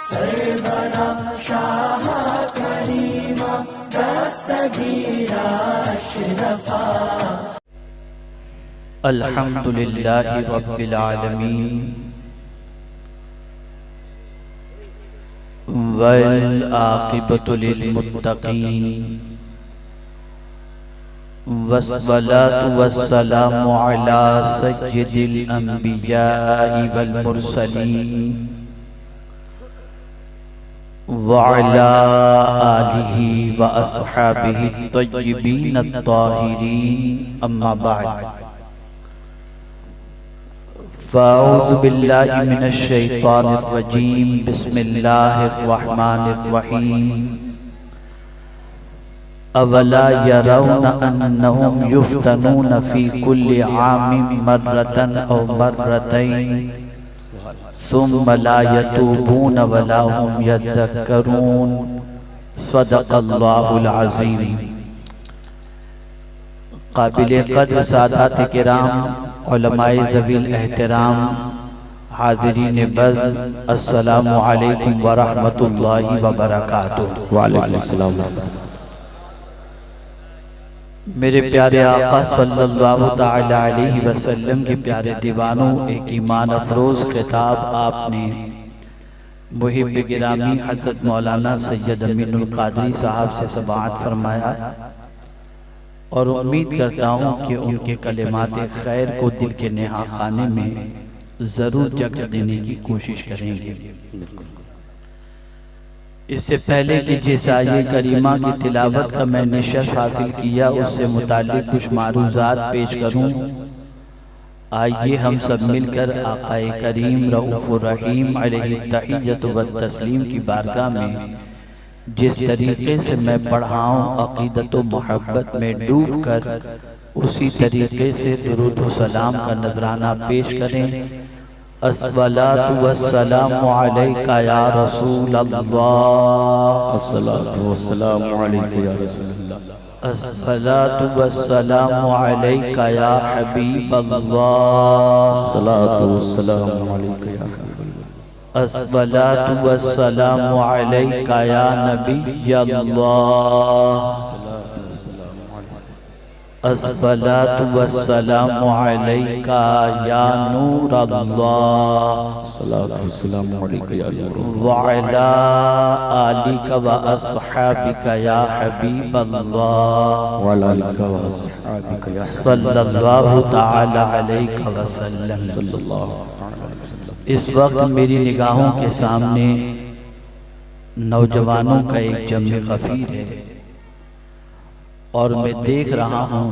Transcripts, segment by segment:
सरवरा शाह करीमा दस्तगीरा अशरफा। अल्हम्दुलिल्लाहि रब्बिल आलमीन वल आक़िबतु लिल मुत्तक़ीन वस्सलातु वस्सलामु अला सय्यिदिल अंबियाइ वल मुरसलीन व अला आलिहि व अस्हाबिहि तय्यिबीन अत्ताहिरीन। अम्मा बाद, फ़अऊज़ु बिल्लाहि मिनश शैतानिर रजीम। बिस्मिल्लाहिर रहमानिर रहीम। अवला यरौना अन्नहुम युफ्तनून फी कुल्लि आमिन मर्रतन औ मर्रतैन सुम्मा ला यतूबून वला हुम यज़क्करून। सदक़ल्लाहुल अज़ीम। काबिल क़द्र सादात किराम, उलमाए ज़वील एहतराम, हाज़िरीन बज़्म, अस्सलामु अलैकुम व रहमतुल्लाहि व बरकातुहू। वालेकुम अस्सलाम। मेरे प्यारे आका सल्लल्लाहु ताला अलैहि वसल्लम के प्यारे दीवानों, एक ईमान अफरोज़ खिताब आपने मुहिब गिरामी हज़रत मौलाना सैयद अमीनुल क़ादरी साहब से समाअत फरमाया और उम्मीद करता हूँ कि उनके कलिमात खैर को दिल के नेहा खाने में ज़रूर जगह देने की कोशिश करेंगे। इससे पहले कि जिस आये करीमा की तिलावत का मैंने शर्फ हासिल किया उससे मुताल्लिक़ कुछ मारूज़ात पेश करूँ, आइए हम सब मिलकर आक़ाए करीम रऊफ़ुर रहीम अलैहि तहिय्यतु व तस्लीम की बारगाह में जिस तरीके से मैं पढ़ा हूँ अक़ीदत व मोहब्बत में डूब कर उसी तरीके से दुरूद व सलाम का नजराना पेश करें। अस्सलातु वस्सलामु अलैका या रसूल अल्लाह। अस्सलातु वस्सलामु अलैका या रसूल अल्लाह। अस्सलातु वस्सलामु अलैका या हबीब अल्लाह। अस्सलातु वस्सलामु अलैका या हबीब अल्लाह। अस्सलातु वस्सलामु अलैका या नबी अल्लाह। अस्सलातु वस्सलामु अलैका या नूर अल्लाह। अस्सलातु वस्सलामु अलैका या नूर व अला आलिका व अस्हाबिका या हबीब अल्लाह। व अला आलिका व अस्हाबिका या सल्लल्लाहु ताला अलैहि वसल्लम। सल्लल्लाहु ताला अलैहि वसल्लम। इस वक्त मेरी निगाहों के सामने नौजवानों का एक जम्मे गफीर है और मैं देख रहा हूँ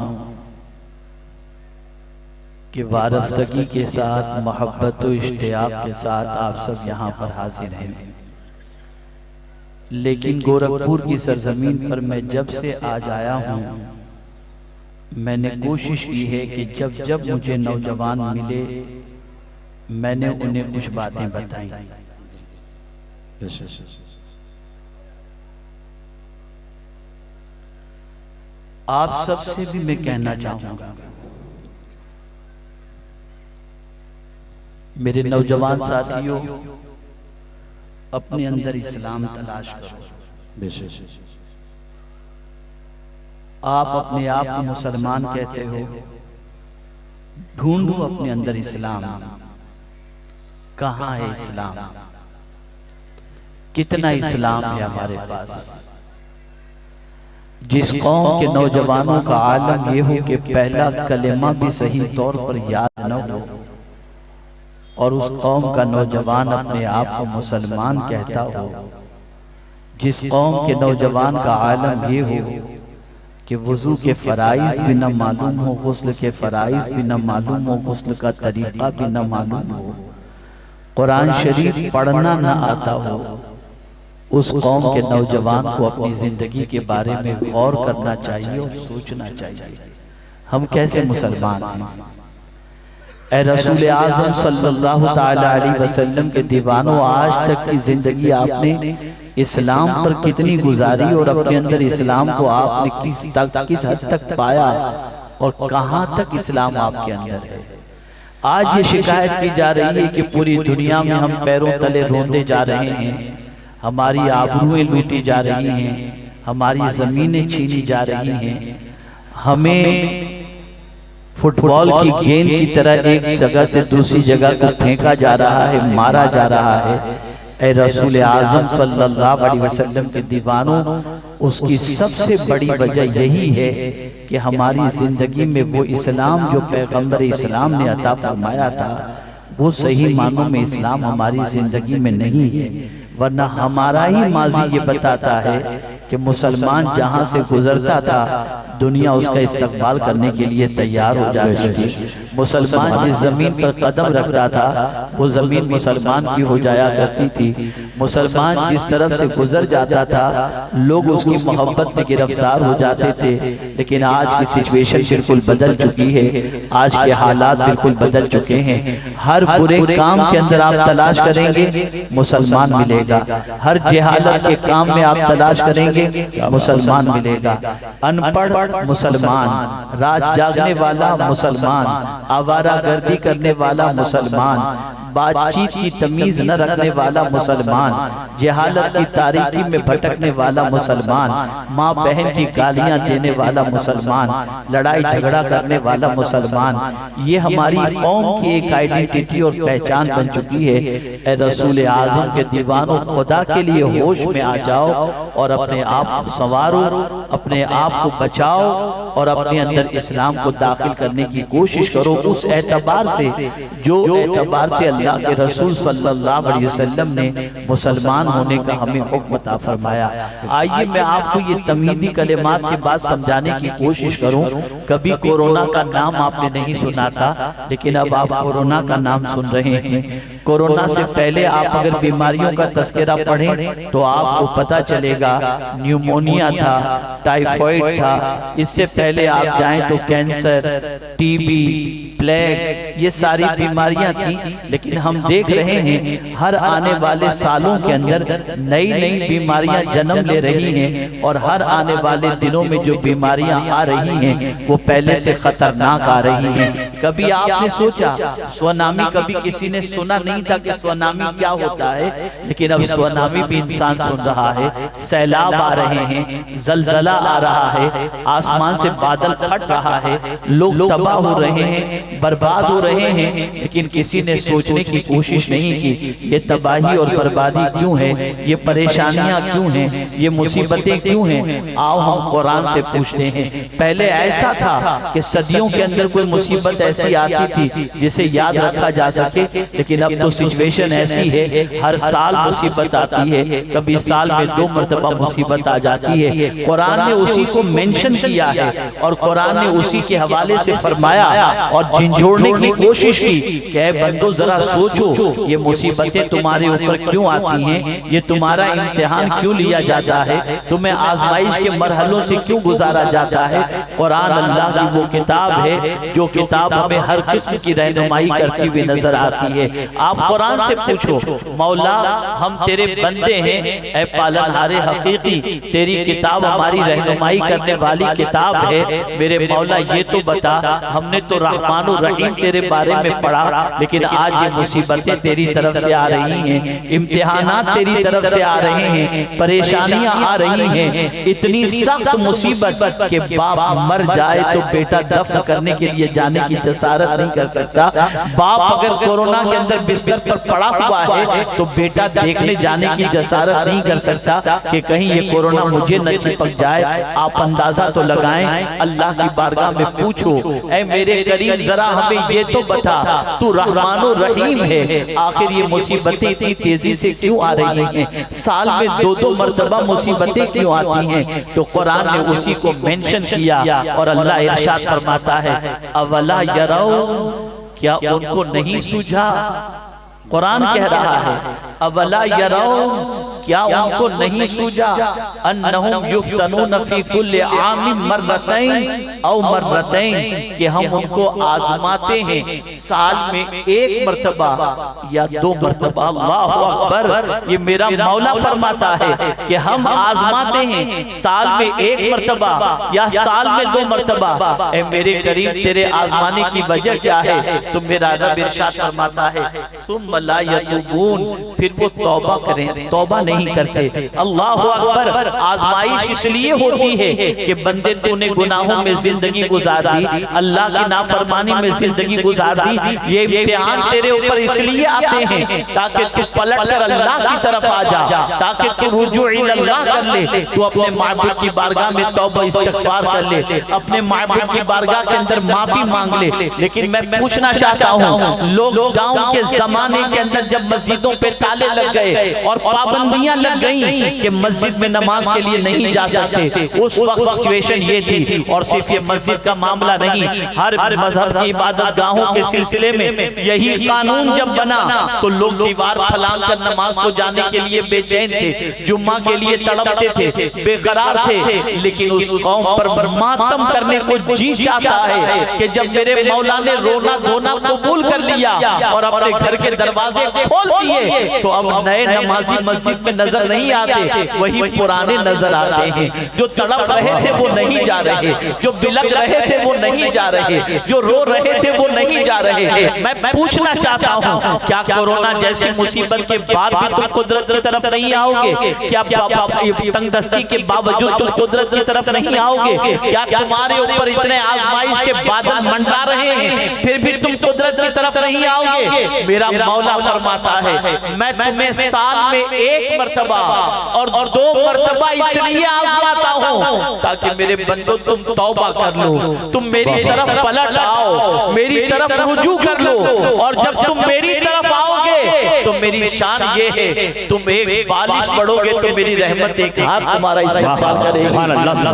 कि वारफ्तगी के साथ, मोहब्बत व इश्तियाक के साथ आप सब यहाँ पर हाजिर हैं। लेकिन गोरखपुर की सरजमीन पर मैं जब से आज आया हूँ, मैंने कोशिश की है कि जब जब मुझे नौजवान मिले मैंने उन्हें कुछ बातें बताई। आप सबसे भी मैं कहना चाहूंगा, मेरे नौजवान साथियों, अपने अंदर इस्लाम तलाश करो। आप अपने आप को मुसलमान कहते हो, ढूंढो अपने अंदर इस्लाम। कहाँ है इस्लाम? कितना इस्लाम है हमारे पास? जिस कौम के नौजवानों का आलम ये हो कि पहला कलेमा भी सही तौर पर याद न हो और उस कौम का नौजवान अपने आप को मुसलमान कहता हो, जिस कौम के नौजवान का आलम ये हो कि वुजू के फराइज भी न मालूम हो, गुस्ल के फराइज भी न मालूम हो, गुस्ल का तरीका भी न मालूम हो, कुरान शरीफ पढ़ना न आता हो, उस कौम के नौजवान को अपनी जिंदगी के बारे में गौर करना चाहिए और सोचना चाहिए, हम कैसे मुसलमान हैं। ए रसूल आज़म सल्लल्लाहु ताला अलैहि वसल्लम के दीवानों, आज तक की जिंदगी आपने इस्लाम पर कितनी गुजारी और अपने अंदर इस्लाम को आपने किस हद तक पाया और कहां तक इस्लाम आपके अंदर है। आज ये शिकायत की जा रही है कि पूरी दुनिया में हम पैरों तले रोंदे जा रहे हैं हमारी आबरूएं लूटी जा रही हैं, हमारी जमीनें छीनी जा रही हैं, हमें फुटबॉल की गेंद की तरह एक जगह से दूसरी जगह को फेंका जा रहा है, मारा जा रहा है। ऐ रसूल आज़म सल्लल्लाहु अलैहि वसल्लम के दीवानों, उसकी सबसे बड़ी वजह यही है कि हमारी जिंदगी में वो इस्लाम जो पैगंबर इस्लाम ने अता फरमाया था, वो सही मानों में इस्लाम हमारी जिंदगी में नहीं है। वरना हमारा ही माजी ये बताता है कि मुसलमान जहां से गुजरता था दुनिया उसका इस्तकबाल करने के लिए तैयार हो जाती थी। मुसलमान जिस जमीन पर कदम रखता था वो जमीन मुसलमान की हो जाया करती थी। मुसलमान जिस तरफ से गुजर जाता था लोग उसकी मोहब्बत में गिरफ्तार हो जाते थे। लेकिन आज की सिचुएशन बिल्कुल बदल चुकी है, आज के हालात बिल्कुल बदल चुके हैं। हर बुरे काम के अंदर आप तलाश करेंगे मुसलमान मिलेगा, हर जहालत के काम में आप तलाश करेंगे मुसलमान मिलेगा। अनपढ़ मुसलमान, रात जागने वाला मुसलमान, आवारागर्दी करने वाला मुसलमान, बातचीत की तमीज न रखने वाला मुसलमान, जहालत की तारीकी में भटकने वाला मुसलमान, माँ बहन की गालियां देने वाला मुसलमान, लड़ाई झगड़ा करने वाला मुसलमान, ये हमारी कौम की एक आइडेंटिटी और पहचान बन चुकी है। ए रसूल आज़म के दीवानों, खुदा के लिए होश में आ जाओ और अपने आप को संवारो, अपने आप को बचाओ और अपने अंदर इस्लाम को दाखिल करने की कोशिश करो, उस एतबार से जो एतबार से अल्लाह के रसूल सल्लल्लाहु अलैहि वसल्लम ने मुसलमान होने का हमें हुक्म अता फरमाया। आइए मैं आपको ये तमहीदी कलिमात के बाद समझाने की कोशिश करूं। कभी कोरोना का नाम आपने नहीं सुना था, लेकिन अब आप कोरोना का नाम सुन रहे हैं। कोरोना से पहले आप अगर बीमारियों का तस्करा पढ़ें तो आपको पता चलेगा न्यूमोनिया था, टाइफाइड था, इससे पहले आप जाएं तो कैंसर, टीबी, प्लेग, ये सारी बीमारियां थी। लेकिन हम देख रहे हैं हर आने वाले सालों के अंदर नई नई बीमारियां जन्म ले रही हैं और हर आने वाले दिनों में जो बीमारियां आ रही हैं वो पहले से खतरनाक आ रही हैं। कभी आपने सोचा सुनामी, कभी किसी ने सुना नहीं था कि सुनामी क्या होता है, लेकिन अब सुनामी भी इंसान सुन रहा है। सैलाब आ रहे हैं, जलजला आ रहा है, आसमान से बादल फट रहा है, लोग तबाह हो रहे हैं, बर्बाद हो रहे हैं, लेकिन किसी ने सोचने की कोशिश नहीं की ये तबाही और बर्बादी क्यों है, ये परेशानियां क्यों हैं, ये मुसीबतें क्यों हैं। आओ हम कुरान से पूछते हैं। पहले ऐसा था कि सदियों के अंदर कोई मुसीबत ऐसी आती थी जिसे याद रखा जा सके, लेकिन अब तो सिचुएशन ऐसी है हर साल मुसीबत आती है, कभी साल में 2 मरतबा मुसीबत आ जाती है। कुरान ने उसी को मेंशन किया है और कुरान ने उसी के हवाले से फरमाया और झिंझोड़ने की कोशिश की कि बंदो जरा सोचो ये मुसीबतें तुम्हारे ऊपर क्यों आती हैं, ये तुम्हारा इम्तिहान क्यों लिया जाता है, तुम्हें आजमाइश के मरहलों से क्यों गुजारा जाता है। कुरान अल्लाह की वो किताब है जो किताब हमें हर किस्म की रहनुमाई करती हुई नजर आती है। आप कुरान से पूछो, मौला हम तेरे बंदे हैं, ऐ पालनहारे हकीकी, तेरी किताब हमारी रहनुमाई करने वाली किताब है। मेरे मौला ये तो बता, हमने तो रहमान और रहीम तेरे बारे में पढ़ा, लेकिन आज ये मुसीबतें तेरी तरफ से आ रही हैं, इम्तिहानात तेरी तरफ से आ रहे हैं, परेशानियां आ रही हैं, इतनी सख्त मुसीबत के बाप मर जाए तो बेटा दफन करने के लिए जाने की जसारत नहीं कर सकता। बाप अगर कोरोना के अंदर बिस्तर पर पड़ा हुआ है तो बेटा देखने जाने की जसारत नहीं कर सकता कि कहीं ये कोरोना मुझे न चिपक जाए। आप अंदाजा तो लगाएं, अल्लाह की बारगाह में पूछो, ऐ मेरे करीम जरा हमें ये तो बता, तू रहमान और रहीम है, आखिर ये मुसीबतें इतनी तेजी से क्यों आ रही हैं, साल में 2-2 मरतबा मुसीबतें क्यों आती हैं। तो कुरान ने उसी को मेंशन किया और अल्लाह इरशाद फरमाता है, अवला यराओ, क्या उनको नहीं सूझा। कुरान कह रहा है अवला यराओ, क्या उनको नहीं सूझा, अन्नहुम युफ्तनून फी कुल्li आमिन मर्रतैन औ मर्रतैन, कि हम उनको आजमाते हैं साल में 1 मरतबा या 2 मरतबा। अल्लाहु अकबर, ये मेरा मौला फरमाता है कि हम आजमाते हैं साल में 1 मरतबा या साल में 2 मरतबा। ए मेरे करीम तेरे आजमाने की वजह क्या है। तो मेरा रब इरशाद फरमाता है सुम्मा ला यतूबून, फिर वो तौबा करें, तौबा नहीं नहीं करते। अल्लाह अकबर। आजमाइश इसलिए होती है कि बंदे तूने गुनाहों में जिंदगी गुजार दी, अल्लाह की नाफरमानी में जिंदगी गुजार दी, ये इम्तिहान तेरे ऊपर इसलिए आते हैं ताकि तू पलट कर अल्लाह की तरफ आ जा, ताकि तू रुजू इल्लाह कर ले, तू अपने माबूद की बारगाह में तौबा इस्तिग़फ़ार कर ले, अपने माबूद की बारगाह के अंदर माफी मांग ले। लेकिन मैं पूछना चाहता हूँ, लॉकडाउन के जमाने के अंदर जब मस्जिदों पे ताले लग गए और पाबंदियां लग गई कि मस्जिद में नमाज के लिए नहीं जा सकते, उस वक्त सिचुएशन ये थी। और सिर्फ ये मस्जिद का मामला नहीं, हर मजहब की इबादत गाहों के सिलसिले में यही कानून जब बना तो लोग दीवार फलांग कर नमाज को जाने के लिए बेचैन थे, जुम्मा के लिए तड़पते थे, बेकरार थे। लेकिन उस कौम पर मातम करने को जी चाहता है कि जब मेरे मौला ने रोना धोना कबूल कर लिया और अपने घर के दरवाजे खोल दिए, तो अब नए नमाजी मस्जिद में नजर नहीं आते, वही पुराने नजर आते हैं। जो तड़प रहे थे वो नहीं जा रहे, जो बिलक रहे थे वो नहीं जा रहे, जो रो रहे थे वो नहीं जा रहे। मैं पूछना चाहता हूँ, क्या कोरोना जैसी मुसीबत के बाद भी तुम कुदरत की तरफ नहीं आओगे? क्या तंगदस्ती के बावजूद तुम कुदरत की तरफ नहीं आओगे? क्या तुम्हारे ऊपर इतने आजमाइश के बादल मंडरा रहे हैं फिर भी तुम कुदरत की तरफ नहीं आओगे? मेरा मौला फरमाता है, मैं तुम्हें साल में एक मर्तबा और 2 मर्तबा इसलिए आजमाता हूँ ताकि मेरे बंदो तुम तौबा कर लो, तुम मेरी तरफ पलट आओ, मेरी तरफ रुजू कर लो। और जब तुम मेरी तरफ आओगे तो मेरी शान ये है, तुम एक बारिश पढ़ोगे तो मेरी रहमत एक हाथ तुम्हारा इस्तेमाल करेगी,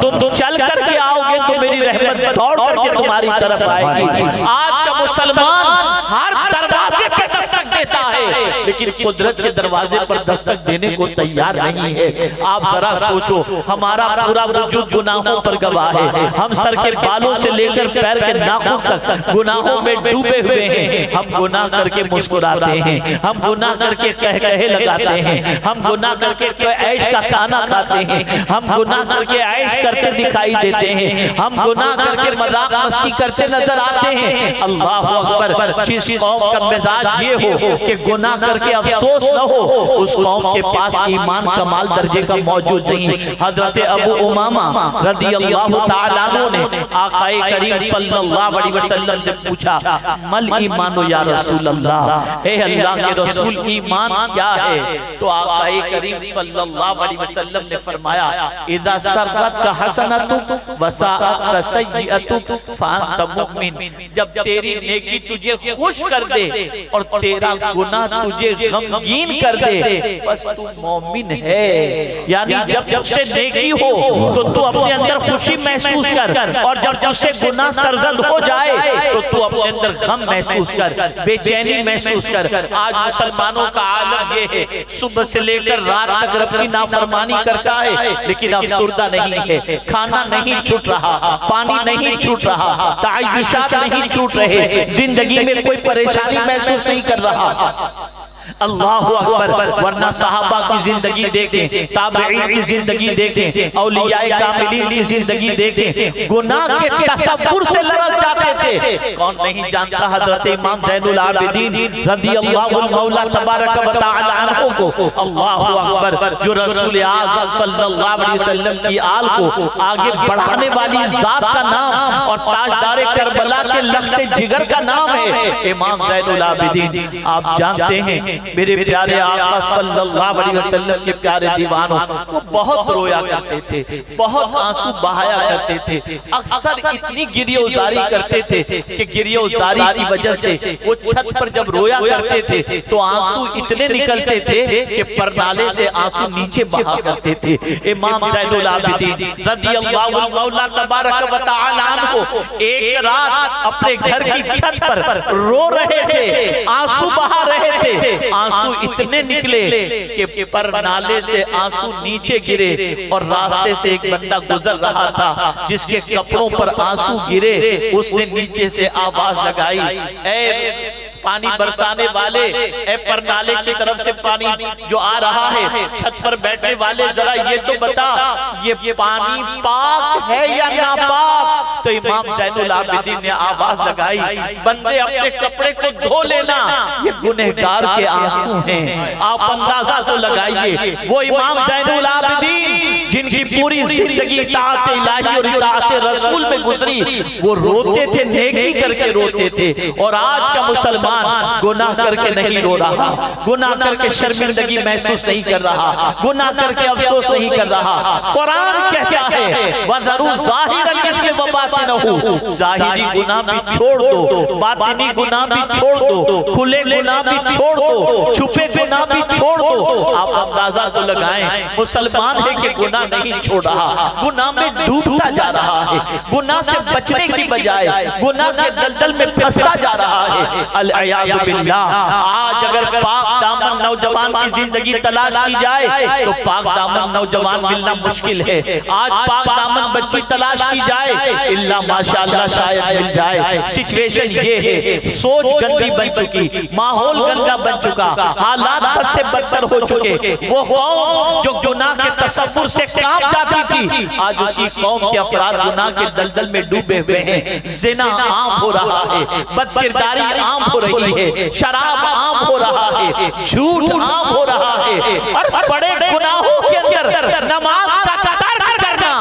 तुम चल करके आओगे तो मेरी रहमत दौड़ करके तुम्हारी तरफ आएगी। आज का मुसलमान हर दरवाजे पे दस्तक देता है लेकिन कुदरत के दरवाजे पर दस्तक देने को तैयार नहीं है। आप जरा सोचो, हमारा पूरा वजूद गुनाहों पर गवाह है, हम सर के बालों से लेकर पैर के नाखून तक गुनाहों में डूबे हुए हैं। हम गुनाह करके मुस्कुराते हैं, हम गुनाह करके कह लगाते हैं, हम गुनाह करके ऐश का खाना खाते हैं, हम गुनाह करके ऐश करते दिखाई देते हैं, हम गुनाह करके मजाक मस्ती करते नजर आते हैं। अल्लाह अकबर। जिस कौम का मिजाज ये हो कि गुनाह करके अफसोस न हो, उस कौम के पास ईमान कमाल दर्जे का मौजूद नहीं। हजरत अबू उमामा रदियल्लाहु ताला अन्हु ने आकाए करीम सल्लल्लाहु अलैहि वसल्लम से पूछा, मल ईमानो या रसूल अल्लाह, ए अल्लाह के रसूल ईमान क्या है? तो आकाए करीम सल्लल्लाहु अलैहि वसल्लम ने फरमाया, इदा सररत का हसनतुक वसाअत का सय्यतुक फअंत मुमिन। जब तेरी नेकी तुझे खुश कर दे और तेरा गुनाह तुझे गमगीन कर दे, बस तू मोमिन है। यानी जब तुझसे नेकी हो तो तू अपने अंदर खुशी महसूस कर, और जब तुझसे गुनाह सरजद हो जाए तो तू अपने अंदर गम महसूस कर, बेचैनी महसूस कर। आज मुसलमानों का आलम ये है, सुबह से लेकर रात तक रब की नाफरमानी करता है लेकिन अफसुर्दा नहीं है, खाना नहीं छूट रहा, पानी नहीं छूट रहा, ताइशुशात नहीं छूट रहे, जिंदगी में कोई परेशानी महसूस नहीं कर रहा। अल्लाह अकबर। वरना सहाबा की जिंदगी देखें, ताबईन की जिंदगी देखें, औलियाए कामिलीन की जिंदगी देखें, गुनाह के तसव्वुर से लरज़ जाते थे। कौन नहीं जानता हजरत इमाम ज़ैनुल आबिदीन रदियल्लाहु मौला तबारक व तआला अन्हु को। अल्लाह अकबर। जो रसूल आज़म सल्लल्लाहु अलैहि वसल्लम की आल को आगे बढ़ाने वाली जात का नाम और ताजदार करबला के लख्ते जिगर का नाम है इमाम ज़ैनुल आबिदीन। आप जानते हैं मेरे प्यारे आका सल्लल्लाहु अलैहि वसल्लम के प्यारे दीवानों, वो बहुत रोया करते थे, बहुत आंसू बहाया करते थे, अक्सर इतनी गिरियोजारी करते थे कि गिरियोजारी की वजह से वो छत पर जब रोया करते थे तो आंसू इतने निकलते थे कि परनाले से आंसू नीचे बहा करते थे। इमाम ज़ैनुल आबिदीन रदियल्लाहु मौला तबारक व तआला अन्हु एक रात अपने घर की छत पर रो रहे थे, आंसू बहा रहे थे। आंसू इतने निकले कि पर नाले से आंसू नीचे गिरे और रास्ते से एक बंदा गुजर रहा था जिसके कपड़ों पर आंसू गिरे। उसने नीचे से आवाज लगाई, ऐ पानी बरसाने वाले, ए परनाले की तरफ से पानी जो आ रहा है, छत पर बैठने वाले जरा ये तो बता, ये पानी पाक है या नापाक? तो इमाम ज़ैनुल आबिदीन ने आवाज लगाई, बंदे अपने कपड़े को धो लेना, ये गुनहगार के आंसू हैं। आप अंदाजा तो लगाइए, वो इमाम ज़ैनुल आबिदीन जिनकी पूरी जिंदगी इताअत इलाही और इताअत रसूल में गुजरी, वो रोते थे, नेकी करके रोते थे। और आज का मुसलमान गुनाह करके नहीं रो रहा, गुनाह करके शर्मिंदगी महसूस नहीं कर रहा, गुनाह करके अफसोस नहीं कर रहा। कुरान कहता है वज़रू ज़ाहिरल इस्म व बातिनहु, ज़ाहिरी गुनाह भी छोड़ दो, बातिनी गुनाह भी छोड़ दो, खुले गुनाह भी छोड़ दो, छुपे गुनाह भी छोड़ दो। आप अंदाजा तो लगाएं, मुसलमान है कि गुनाह नहीं छोड़ रहा, गुनाह में डूबता जा रहा है, गुनाह से बचने की बजाय गुनाह के दलदल में फंसता जा रहा है। अल-अयाज़ु बिल्लाह। आज अगर पाक दामन नौजवान की जिंदगी तलाश की जाए तो पाक दामन नौजवान मिलना मुश्किल है। आज पाक दामन बच्ची तलाश की जाए, इल्ला माशाअल्लाह शायद मिल जाए। सिचुएशन ये है, सोच गंदी बन चुकी, माहौल गंदा बन चुका, हालात बद से बदतर हो चुके। वो कौम जो गुनाह के तसव्वुर से कांप जाती थी, आज उसी कौम के अफराद गुनाह के दलदल में डूबे हुए हैं। जिना आम हो रहा है, बदकिरदारी आम हो रही है, शराब आम हो रहा है, झूठ आम हो रहा है, और बड़े गुनाहों के अंदर नमाज का तर्क करना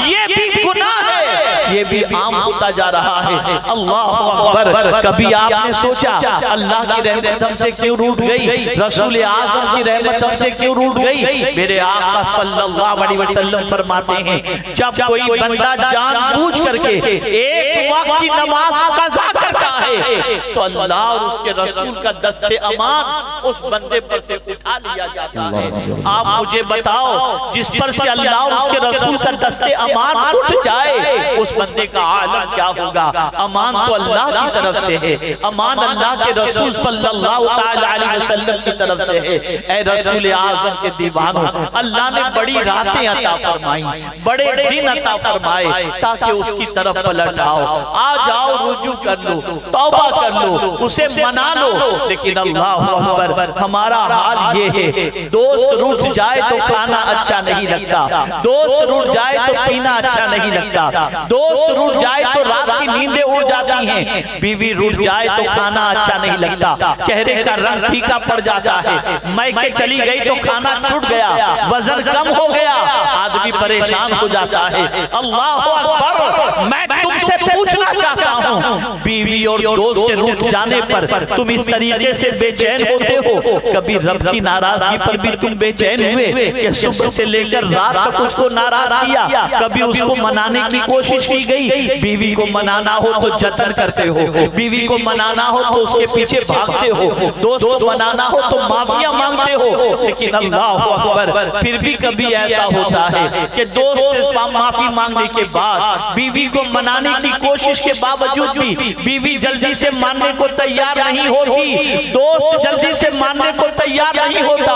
ये भी गुनाह है, ये भी आम होता जा रहा है। अल्लाह अकबर। कभी आपने सोचा अल्लाह की रहमत हमसे क्यों रूठ गई, रसूल आज़म की रहमत हमसे क्यों रूठ गई? मेरे आका सल्लल्लाहु अलैहि वसल्लम फरमाते हैं, जब कोई बंदा जानबूझ करके एक वक्त की नमाज कज़ा करता है तो अल्लाह और उसके रसूल का दस्ते अमान उस बंदे पर से उठा लिया जाता है। आप मुझे बताओ, जिस पर से अल्लाह और उसके रसूल का दस्ते अमान उठ जाए, उस बंदे का आलम क्या होगा? अमान तो अल्लाह की तरफ से है, अमान अल्लाह के रसूल सल्लल्लाहु अलैहि वसल्लम की तरफ से है। ऐ रसूल आज़म के दीवानों, अल्लाह ने बड़ी रातें अता फरमाई, बड़े दिन अता फरमाए ताकि उसकी तरफ पलट आओ, आ जाओ, रुजू कर लो, तौबा कर लो, उसे मना लो। लेकिन अल्लाह अकबर, हमारा हाल ये है, दोस्त रूठ जाए तो खाना अच्छा नहीं लगता, दोस्त रूठ जाए तो पीना अच्छा नहीं लगता, दोस्त रूठ जाए तो रात की नींदें उड़ जाती हैं, बीवी रूठ जाए तो खाना अच्छा नहीं लगता, चेहरे का रंग फीका पड़ जाता है, मैके चली गई तो खाना छूट गया, वजन कम हो गया, आदमी परेशान हो जाता है। अल्लाह अकबर। मैं तुमसे पूछना चाहता हूँ, बीवी और दोस्त के रूठ जाने पर तुम इस तरीके से बेचैन होते हो? कभी रब की नाराजगी पर भी तुम बेचैन हुए कि सुबह से लेकर रात तक उसको नाराज किया? कभी उसको मनाने की कोशिश की गई? बीवी को मनाना हो तो जतन करते हो, बीवी को मनाना हो तो उसके पीछे भागते हो, दोस्त को मनाना हो तो माफिया मांगते हो। लेकिन अल्लाह अकबर, फिर भी कभी ऐसा होता है कि दोस्त माफी मांगने के बाद, बीवी को मनाने की कोशिश के बावजूद भी बीवी जल्दी से मानने को तैयार नहीं होती, दोस्त जल्दी से मानने को तैयार नहीं होता।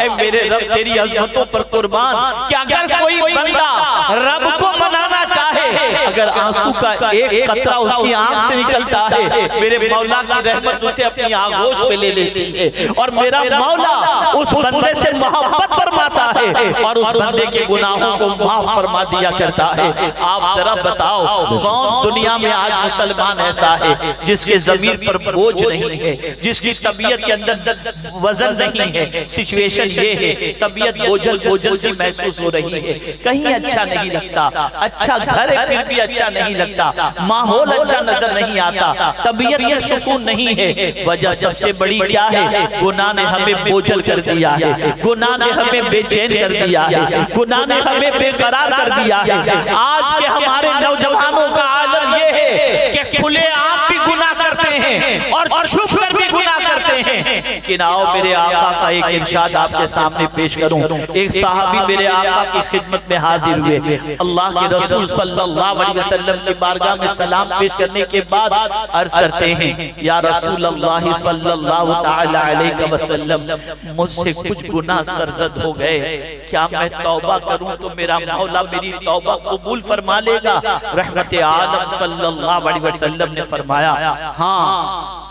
ऐ मेरे रब, तेरी अज़मतों पर कुर्बान, कि अगर कोई बंदा रब को मनाना चाहे, अगर आंसू का एक कतरा उसकी आंख से निकलता है, मेरे मौला की रहमत उसे अपनी आगोश पे ले लेती है, और मेरा मौला उस बंदे से मोहब्बत फरमाता है और उस बंदे के गुनाहों को माफ फरमा दिया करता है। आप जरा बताओ, कौन दुनिया में आज मुसलमान ऐसा है जिसके ज़मीर पर बोझ नहीं है, जिसकी तबीयत के अंदर वजन नहीं है? सिचुएशन ये है, तबीयत बोझल बोझल सी महसूस हो रही है, कहीं अच्छा नहीं लगता, अच्छा घर है फिर भी अच्छा नहीं लगता, माहौल अच्छा नजर नहीं आता, तबीयत में सुकून नहीं है। वजह सबसे बड़ी क्या है? गुनाह ने हमें बोझल कर दिया है, गुनाह ने हमें बेचैन कर दिया है, गुनाह ने हमें बेकरार कर दिया है। आज के हमारे नौजवानों का आलम ये है कि खुले आप भी गुनाह करते हैं और छुप कर भी गुनाह करते हैं। कि आओ मेरे आका का एक इरशाद आपके सामने पेश करूं। एक सहाबी मेरे आका की खिदमत में हाजिर हुए, अल्लाह के रसूल सल्लल्लाहु अलैहि वसल्लम की बारगाह में सलाम पेश करने के बाद अर्ज करते हैं, या रसूल अल्लाह सल्लल्लाहु तआला अलैहि वसल्लम, मुझसे कुछ गुनाह सरजद हो गए, क्या मैं तौबा करूं तो मेरा मौला मेरी तौबा कबूल फरमा लेगा? रहमत आलम सल्लल्लाहु अलैहि वसल्लम ने फरमाया, हाँ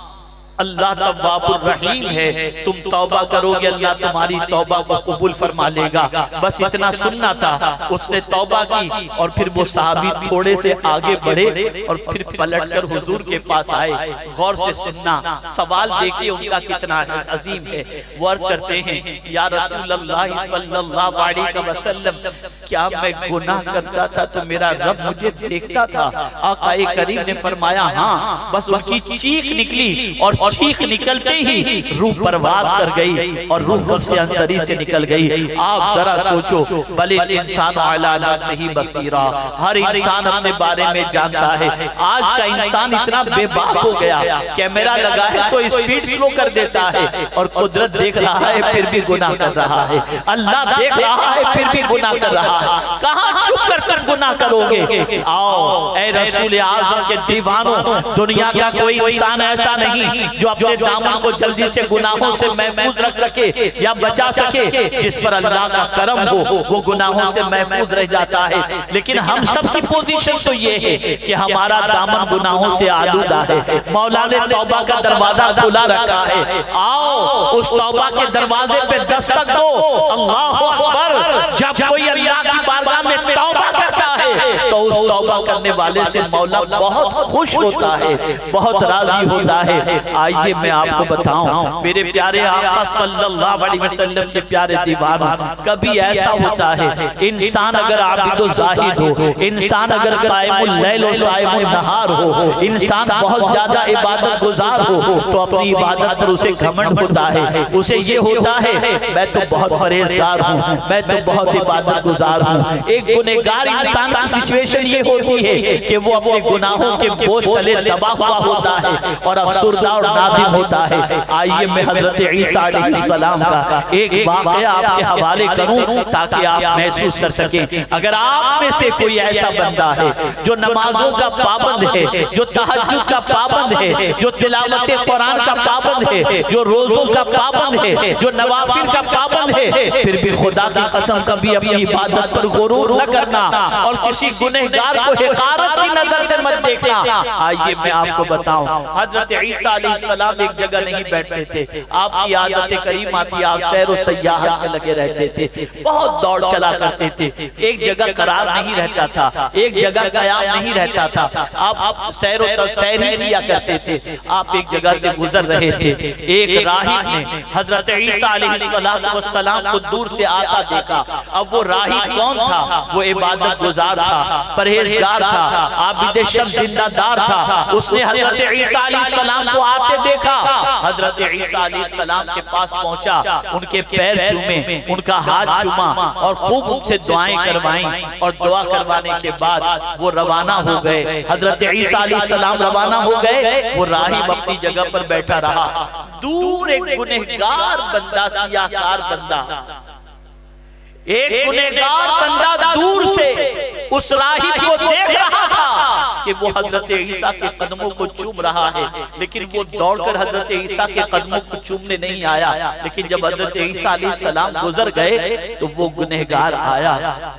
अल्लाह तव्वाबुर रहीम है, तुम तौबा करोगे अल्लाह तुम्हारी तौबा को कबूल फरमा लेगा। बस इतना सुनना था। उसने तौबा की और फिर वो सहाबी थोड़े से आगे बढ़े और फिर पलटकर हुजूर के पास आए। गौर से सुनना, सवाल देखिए उनका कितना अजीम है। वो अर्ज करते हैं, या रसूलल्लाह सल्लल्लाहु अलैहि वसल्लम, क्या मैं गुनाह करता था तो मेरा रब मुझे देखता था? आकाए करीम ने फरमाया हाँ। बस उनकी चीख निकली और चीख निकलते ही रूह परवाज कर गई और रूह कब्ज़े अंसरी से निकल गई। आप जरा सोचो, भले इंसान अला नफ्सिही बसीरा, हर इंसान अपने बारे में जानता है। आज का इंसान इतना बेबाक हो गया, कैमरा लगा है तो स्पीड स्लो कर देता है और कुदरत देख रहा है फिर भी गुनाह कर रहा है, अल्लाह देख रहा है फिर भी गुनाह कर रहा है। कहां चुप कर गुनाह करोगे? आओ ऐ रसूल आज़म के दीवानों, दुनिया का कोई इंसान ऐसा नहीं जो अपने दामन को जल्दी से गुनाहों से महफूज रख सके या बचा सके। जिस पर अल्लाह का करम हो वो गुनाहों से महफूज रह जाता है। लेकिन हम सब की पोजीशन तो ये है कि हमारा दामन गुनाहों से आलूदा है। मौला ने तौबा का दरवाजा खुला रखा है। आओ उस तौबा के दरवाजे पे दस्तक दो। अल्लाह अकबर। जब कोई अल्लाह की बारगाह में तौबा करता है तो उस तौबा करने वाले से मौला बहुत खुश होता है, बहुत राजी होता है। आइए मैं आपको बताऊं, मेरे प्यारे आका सल्लल्लाहु अलैहि वसल्लम के प्यारे दीवानों, कभी ऐसा होता है इंसान अगर आबिद व जाहिद हो, इंसान अगर कायमुल लैल व साइमुन नहार हो, इंसान बहुत ज्यादा इबादत गुजार हो तो अपनी इबादत पर उसे घमंड होता है। उसे ये होता है मैं तो बहुत परहेजगार हूँ, मैं तो बहुत इबादत गुजार हूँ। एक गुनहगार इंसान की सिचुएशन ये होती है कि वो अपने गुनाहों के बोझ तले दबा हुआ होता है और अफसुर्दा और नादिम होता है। आइए मैं हजरत ईसा अलैहिस्सलाम का एक वाक़या आपके हवाले करूं ताकि आप महसूस कर सकें। अगर आप में से कोई ऐसा बंदा है जो नमाजों का पाबंद है, जो तहज्जुद का पाबंद है, जो तिलावत कुरान का पाबंद है, जो रोज़ों का पाबंद है, जो नवाफिल का पाबंद है, फिर भी खुदा की कसम कभी अपनी इबादत पर गुरूर न करना और किसी गुनहगार को हिकारत की नजर से मत देखना। आइए मैं आपको बताऊं, हजरत ईसा अलैहिस्सलाम एक जगह नहीं बैठते थे। आपकी आदत करीमा थी, आप सैर और सयाहत में लगे रहते थे, बहुत दौड़ चला करते थे। एक जगह करार नहीं रहता था, एक जगह कयाम नहीं रहता था। आप सैर और सैर ही किया करते थे। आप एक जगह से गुजर रहे थे, एक राहिब ने हजरत ईसा अलैहिस्सलाम को दूर से आता देखा। अब वो राहिब कौन था? वो इबादत गुजार था, परहेजगार था, आबिद शब जिंदादार था। उसने हजरत ईसा अलैहिस्सलाम को आते देखा। हजरत ईसा अलैहिस्सलाम के पास पहुंचा, उनके पैर चूमे, उनका हाथ चूमा और खूब उनसे दुआएं करवाई और दुआ करवाने के बाद वो रवाना हो गए। हजरत ईसा अलैहिस्सलाम रवाना हो गए, वो राहिब अपनी जगह पर बैठा रहा। दूर एक गुनहगार बंदा, सियाहकार बंदा, एक गुनहगार बंदा दूर से उस राहिब को देख रहा था कि वो हजरत ईसा के कदमों को चूम रहा है। लेकिन वो दौड़कर हजरत ईसा के कदमों को चूमने नहीं आया। लेकिन जब हजरत ईसा अलैहिस्सलाम गुजर गए तो वो गुनहगार आया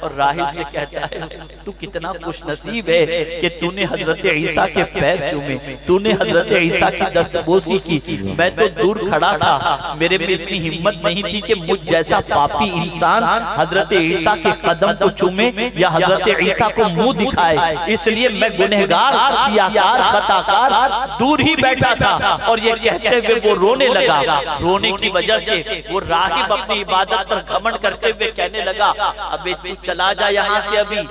और राहिब से कहता है, तू कितना खुशनसीब है कि तूने हजरत ईसा के पैर चूमे, तूने हजरत ईसा की दस्तबोसी की। मैं तो दूर खड़ा था, मेरे में इतनी हिम्मत नहीं थी कि मुझ जैसा पापी इंसान हजरत ईसा के कदम को चूमे या हजरत ईसा को मुंह दिखाए, इसलिए मैं गुनहगार, सियाहकार, खताकार दूर ही बैठा था। और ये कहते हुए वो रोने लगा। रोने की वजह से वो राहिब अपनी इबादत पर घमंड करते हुए कहने लगा, अबे तू चला जा यहाँ से, अभी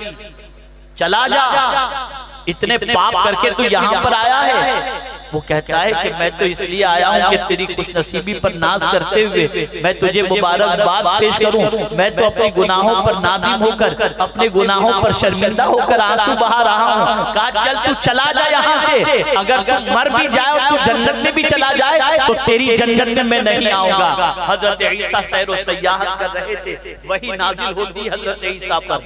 चला जा, इतने पाप करके तू यहाँ पर आया है। वो कहता है कि मैं तो इसलिए आया हूँ कि तेरी खुशनसीबी पर नाज करते हुए मैं तुझे मुबारकबाद पेश करूं। मैं तो अपने गुनाहों पर नादिम होकर, अपने गुनाहों पर शर्मिंदा होकर आंसू बहा रहा हूँ। कहा चल तू चला जा यहाँ से, अगर तू मर भी जाए और तू जन्नत में भी चला जाए तो तेरी जन्नत में मैं नहीं आऊंगा। हजरत ईसा सैर और सयाहत कर रहे थे, वही नाजिल होती हजरत ईसा पर।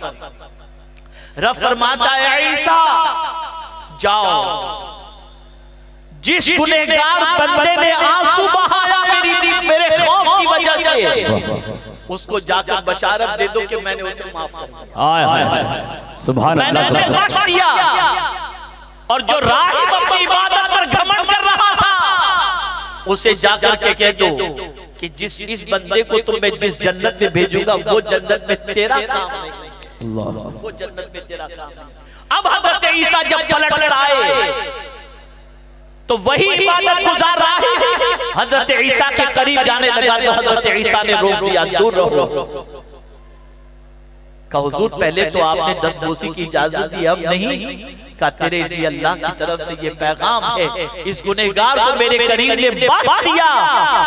रब फरमाता है, ईसा जाओ, जिस गुनहगार बंदे ने आंसू बहाया मेरे खौफ की वजह से, उसको जाकर बशारत दे दो कि मैंने उसे माफ कर दिया, सुभान अल्लाह, मैंने उसे बख्श दिया। और जो राहिब अपनी इबादत पर घमंड कर रहा था, उसे जाकर के कह दो कि इस बंदे को तो मैं जिस जन्नत में भेजूंगा वो जन्नत में तेरा काम नहीं, वो जन्नत में तेरा काम नहीं। अब हजरत ईसा जब पलट कर आए तो वही इबादत गुजार रहा है, हजरत ईसा के करीब जाने लगा तो हजरत ईसा ने रोक दिया, दूर रहो। कहा हुजूर पहले तो आपने 10 बोसी की इजाजत दी, अब नहीं। का तेरे लिए अल्लाह की तरफ से ये पैगाम है, इस गुनहगार को मेरे करीम ने बख्श दिया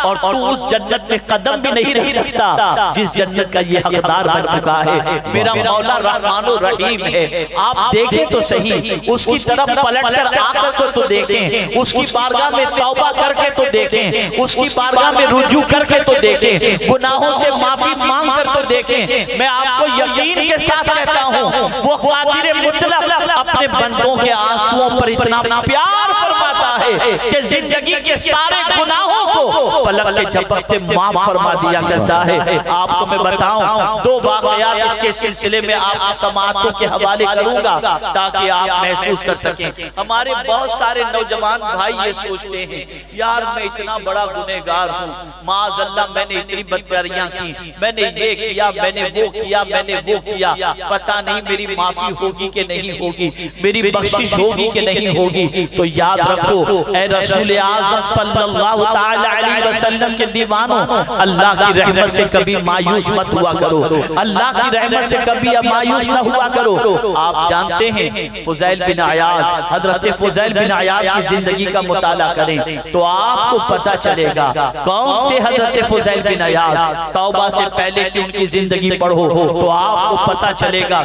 और तू उस जन्नत में कदम भी नहीं रख सकता जिस जन्नत का ये हकदार बन चुका है। मेरा मौला रहमानो रहीम है। आप देखें तो सही, उसकी तरफ पलट कर आकर को तो देखें, उसकी बारगाह में तौबा करके तो देखें, उसकी बारगाह में रुजू करके तो देखें, गुनाहों से माफी मांग कर तो देखें। मैं आपको यकीन के साथ कहता हूँ वो कादिर मुतलक अपने बंदों के आंसुओं पर इतना प्यार फरमाता है कि जिंदगी के सारे गुनाहों को पलक के झपकते माफ फरमा दिया करता है। आपको मैं बताऊं 2 वाकयात इसके सिलसिले में आपकी समाअतों के हवाले करूंगा ताकि आप महसूस कर सकें। हमारे बहुत सारे नौजवान भाई ये सोचते हैं यार मैं इतना बड़ा गुनहगार हूँ, माज़अल्लाह मैंने इतनी बदकारियां की, मैंने ये किया, मैंने वो किया, मैंने वो किया, पता नहीं मेरी माफी होगी कि नहीं होगी, मेरी बख्शिश होगी कि नहीं होगी। तो याद रखो ऐ रसूल आज़म सल्लल्लाहु तआला अलैहि वसल्लम के दीवानों, अल्लाह की रहमत से कभी मायूस मत हुआ करो, अल्लाह की रहमत से कभी मायूस न हुआ करो। आप जानते हैं फुज़ैल बिन अयाज़, हजरत फुज़ैल बिन अयाज़ की जिंदगी का मुताला करें तो आपको पता चलेगा कौन थे हजरत फुज़ैल बिन अयाज़। तौबा से पहले की उनकी जिंदगी पढ़ो तो आपको पता चलेगा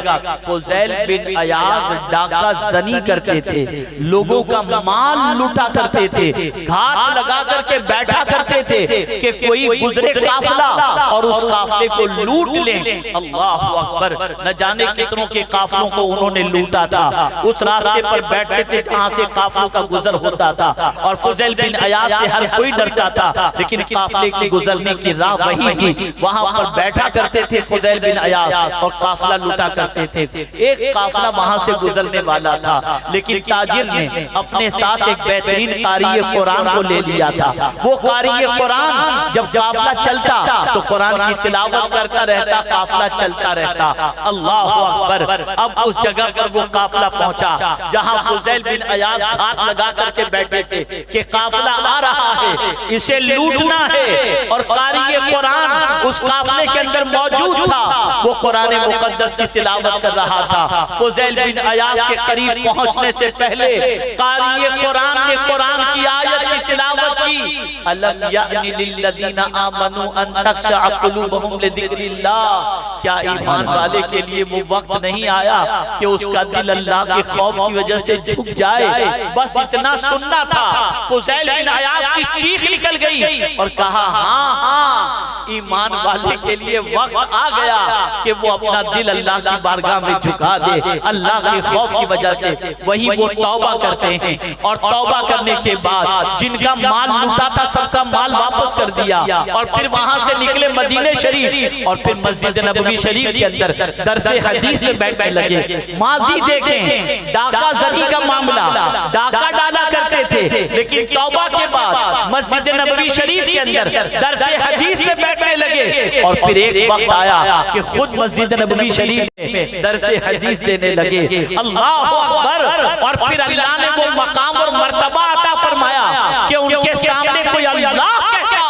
फुज़ैल बिन अयाज़ डाका जनी करते थे, लोगों का माल लूटा करते थे, घात लगा करके बैठा करते थे कि कोई गुजरे काफिला और उस काफिले को लूट ले। अल्लाह अकबर, न जाने कितनों के काफिलों को उन्होंने लूटा था। उस रास्ते पर बैठते थे जहां से काफिलों का गुजर होता था और फुज़ैल बिन अयाज़ से हर कोई डरता था, लेकिन काफिले की गुजरने की राह वही थी, वहां पर बैठा करते थे फुज़ैल बिन अयाज़ और काफिला लूटा करते थे। एक काफिला वहां से गुजरने वाला था, लेकिन ताजिर ने अपने साथ एक बेहतरीन कारी कुरान को ले लिया था। वो कारी कुरान जब काफिला चलता तो कुरान की तिलावत करता रहता, काफिला चलता रहता। अल्लाह अकबर। अब उस जगह पर वो काफिला पहुंचा जहां फुज़ैल बिन अयाज़ हाथ लगा करके बैठे थे कि काफिला आ रहा है, इसे लूटना है, और कारी कुरान उस काफिले के अंदर मौजूद था। वो कुरान मुकद्दस की तिलावत कर रहा था। फुज़ैल बिन अयाज़ के करीब पहुंचने से पहले कारी कुरान ने कुरान की आयत की तिलावत की, अलम यानी लिल्लज़ीना आमनू अन तख़शअ क़ुलूबुहुम लिज़िक्रिल्लाह। क्या ईमान वाले के लिए वो वक्त नहीं आया कि उसका दिल अल्लाह के खौफ की वजह से झुक जाए? बस इतना सुनना था। फुज़ैल बिन अयाज़ की चीख निकल गई और कहा हाँ हाँ, ईमान वाले के लिए वक्त आ गया कि वो अपना दिल अल्लाह की बारगाह में झुका दे अल्लाह के खौफ की वजह से। वही वो तौबा करते हैं और तौबा करने के बाद जिनका माल लूटा था सबका माल वापस कर दिया और फिर वहां से निकले मदीने शरीफ और फिर मस्जिद नबवी शरीफ के अंदर दरसे हदीस में बैठने लगे। माजी देखें, डाका जरी का मामला, डाका डाला करते थे, लेकिन तौबा के बाद मस्जिद नबवी शरीफ के अंदर दरसे हदीस में बैठने लगे और फिर एक वक्त आया कि खुद मस्जिद नबवी शरीफ में दरसे हदीस देने लगे। अल्लाह अकबर। और फिर अल्लाह ने वो मकाम और मर्तबा अता फरमाया कि उनके सामने कोई अल्लाह कहता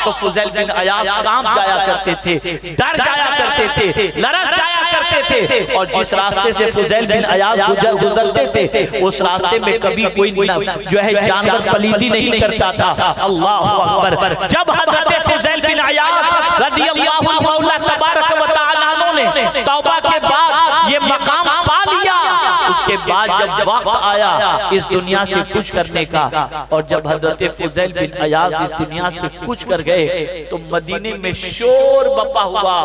तो फुज़ैल बिन अयाज़ कांप जाया करते थे, डर जाया करते थे, लरज़ जाया करते थे। और जिस रास्ते से फुज़ैल बिन अयाज़ गुजरते थे उस रास्ते में कभी कोई जो है जानवर पलीदी नहीं करता था। अल्लाह अकबर। जब हज़रत फुज़ैल बिन अयाज़ रज़ियल्लाहु मौला तबारक व तआला ने तौबा के बाद ये मकाम पा लिया, उसके बाद जब वक्त आया इस दुनिया से कुछ करने का और जब हजरत फुज़ैल बिन अयाज़ इस दुनिया से कुछ कर गए तो मदीने में शोर बपा हुआ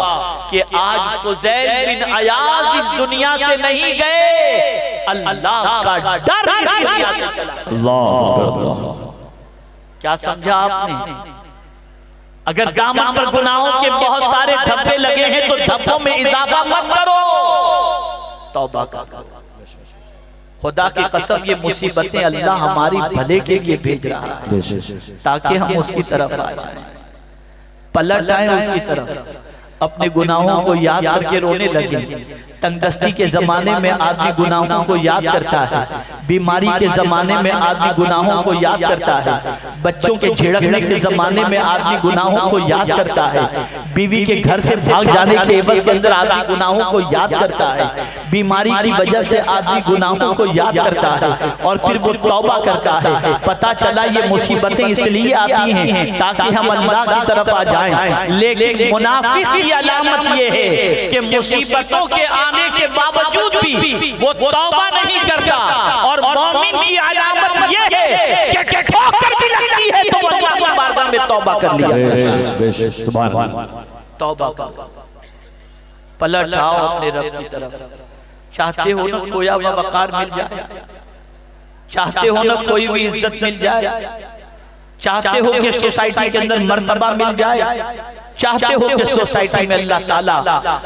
कि आज फुज़ैल बिन अयाज़ इस दुनिया से नहीं गए, अल्लाह का डर इस दुनिया से चला। अल्लाह। क्या समझा आपने? अगर दामन पर गुनाहों के बहुत सारे धब्बे लगे हैं तो धब्बों में इजाफा मत करो, तौबा का। खुदा की कसम ये मुसीबतें अल्लाह हमारी भले के लिए भेज रहा है, ताकि हम उसकी तरफ आ जाएं, पलट आए उसकी तरफ, अपने गुनाहों को याद करके रोने लगे। तंगदस्ती के जमाने में आदमी गुनाहों को याद करता है, बीमारी के जमाने में आदमी गुनाहों को याद करता है, बच्चों के झिड़कने के जमाने में आदमी गुनाहों को याद करता है, बीवी के घर से भाग जाने के एवज के अंदर आदमी गुनाहों को याद करता है, बीमारी की वजह से आदमी गुनाहों को याद करता है और फिर वो तौबा करता है। पता चला ये मुसीबतें इसलिए आती हैं ताकि हम अल्लाह की तरफ आ जाएं, लेकिन मुनाफिक की अलामत ये है कि मुसीबतों के आने के बावजूद भी वो तौबा नहीं करता, और मोमिन की अलामत ये है कि ठोकर भी लगती है तो अल्लाह की बारगाह में तौबा कर लिया, सुभान अल्लाह, तौबा कर, पलट आओ अपने रब की तरफ। चाहते हो ना खोया हुआ वकार मिल जाए, चाहते हो ना कोई भी इज्जत मिल जाए, चाहते हो कि सोसाइटी के अंदर मर्तबा मिल जाए, चाहते हो कि सोसाइटी में अल्लाह ताला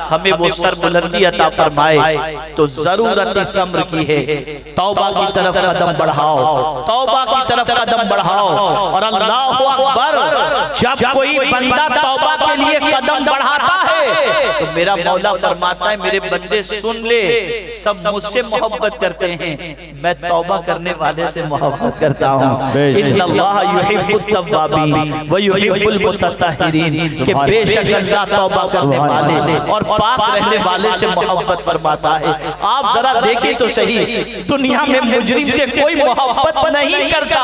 हमें वो सरबुलंदी अता फरमाए, तो जरूरत इस अम्र की है तौबा की तरफ कदम बढ़ाओ, तौबा की तरफ कदम बढ़ाओ। और अल्लाहु अकबर, जब कोई बंदा तौबा के लिए कदम बढ़ाता है तो मेरा मौला फरमाता है मेरे बंदे सुन ले, सब मुझसे मोहब्बत करते हैं, मैं तौबा करने वाले से मोहब्बत करता हूँ। इन्नल्लाह युहिब्बुत तव्वाबीन व युहिब्बुल मुतत्तहिरीन, कि बेशक अल्लाह तौबा करने वाले और पाक रहने वाले से मोहब्बत फरमाता है। आप जरा देखिए तो सही, दुनिया में मुजरिम से कोई मोहब्बत नहीं करता,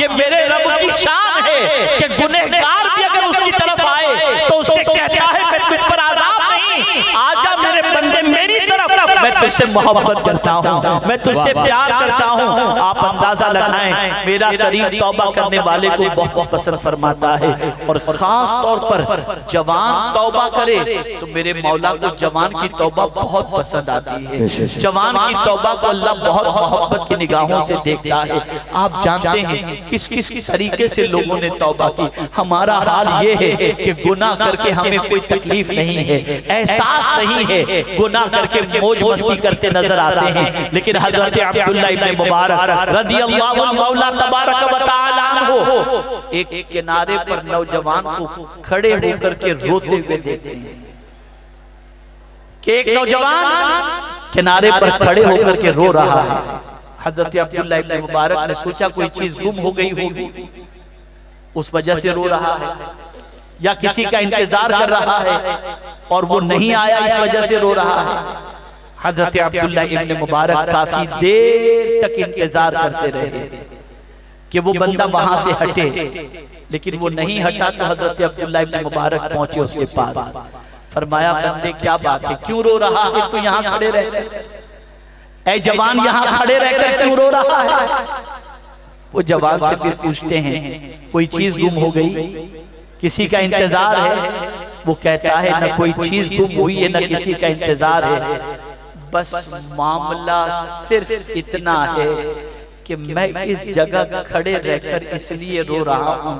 ये मेरे रब की शान है कि गुनहगार भी अगर उसकी तरफ आए तो उससे कहता है मैं तुझ पर आज़ाब नहीं, आजा मेरे बंदे मेरी तरफ, मैं तुझसे मोहब्बत करता हूँ, मैं तुझसे प्यार करता हूँ। आप अंदाजा लगाएं मेरा करीब तौबा करने वाले को बहुत पसंद फरमाता है, और खास तौर पर जवान तौबा करे तो मेरे मौला को जवान की तौबा बहुत पसंद आती है, जवान की तौबा को अल्लाह बहुत मोहब्बत की निगाहों से देखता है। आप जानते हैं किस किस तरीके से लोगों ने तौबा की। हमारा हाल ये है कि गुनाह करके हमें कोई तकलीफ नहीं है, एहसास नहीं है, गुनाह करके मौज मस्ती करते नजर आते हैं, लेकिन हजरत अब्दुल्लाह इब्न मुबारक रदियल्लाहु मौला तबारक व तआला अन्हु एक किनारे पर नौजवान को खड़े होकर के रोते हुए देखते हैं कि एक नौजवान किनारे पर खड़े होकर के रो रहा है। हजरत अब्दुल्लाह इब्न मुबारक ने सोचा कोई चीज गुम हो गई होगी, उस वजह से रो रहा है, या किसी का इंतजार कर रहा है और वो नहीं आया इस वजह से रो रहा है। हजरत अब्दुल्लाह इब्न मुबारक काफी देर तक इंतजार करते रहे कि वो बंदा वहां से हटे, लेकिन वो नहीं हटा। तो हजरत अब्दुल्लाह इब्न मुबारक पहुंचे उसके पास, फरमाया बंदे क्या बात है, क्यों रो रहा है तू यहाँ खड़े रहकर, ऐ जवान यहाँ खड़े रहकर क्यों रो रहा है। वो जवान से फिर पूछते हैं कोई चीज गुम हो गई, किसी का इंतजार है। वो कहता है न कोई चीज गुम हुई है न किसी का इंतजार है, बस मामला सिर्फ इतना है कि मैं इस जगह खड़े रहकर इसलिए रो रहा हूं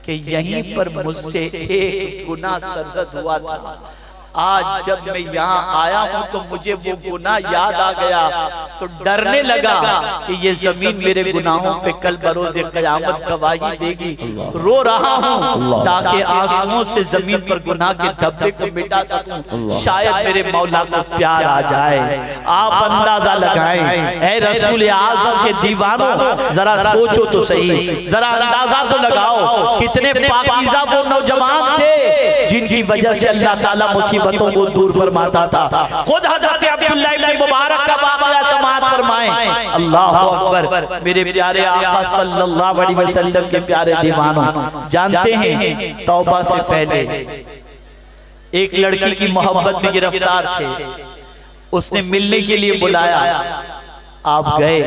कि यहीं पर मुझसे एक गुनाह सरजद हुआ था। आज जब मैं यहाँ आया हूँ तो मुझे वो गुनाह याद आ गया, तो डरने लगा कि ये जमीन मेरे गुनाहों पे कल बरोज़े क़यामत गवाही देगी। रो रहा हूँ ताकि आंसुओं से जमीन पर गुनाह के धब्बे को मिटा सकूं, शायद मेरे मौला को प्यार आ जाए। आप अंदाजा लगाएं, ऐ रसूल आज़म के दीवानों, जरा सोचो तो सही, जरा अंदाजा तो लगाओ कितने पाकीज़ा वो नौजवान थे जिनकी वजह से अल्लाह ताला मुसीबतों को दूर फरमाता था। खुद हज़रत अब्दुल्लाह इब्न मुबारक का वाक़या समाअत फरमाएं। अल्लाहु अकबर। मेरे प्यारे आका सल्लल्लाहु अलैहि वसल्लम के प्यारे दीवानों, जानते हैं तौबा से पहले एक लड़की की मोहब्बत में गिरफ्तार थे, उसने मिलने के लिए बुलाया, आप गए,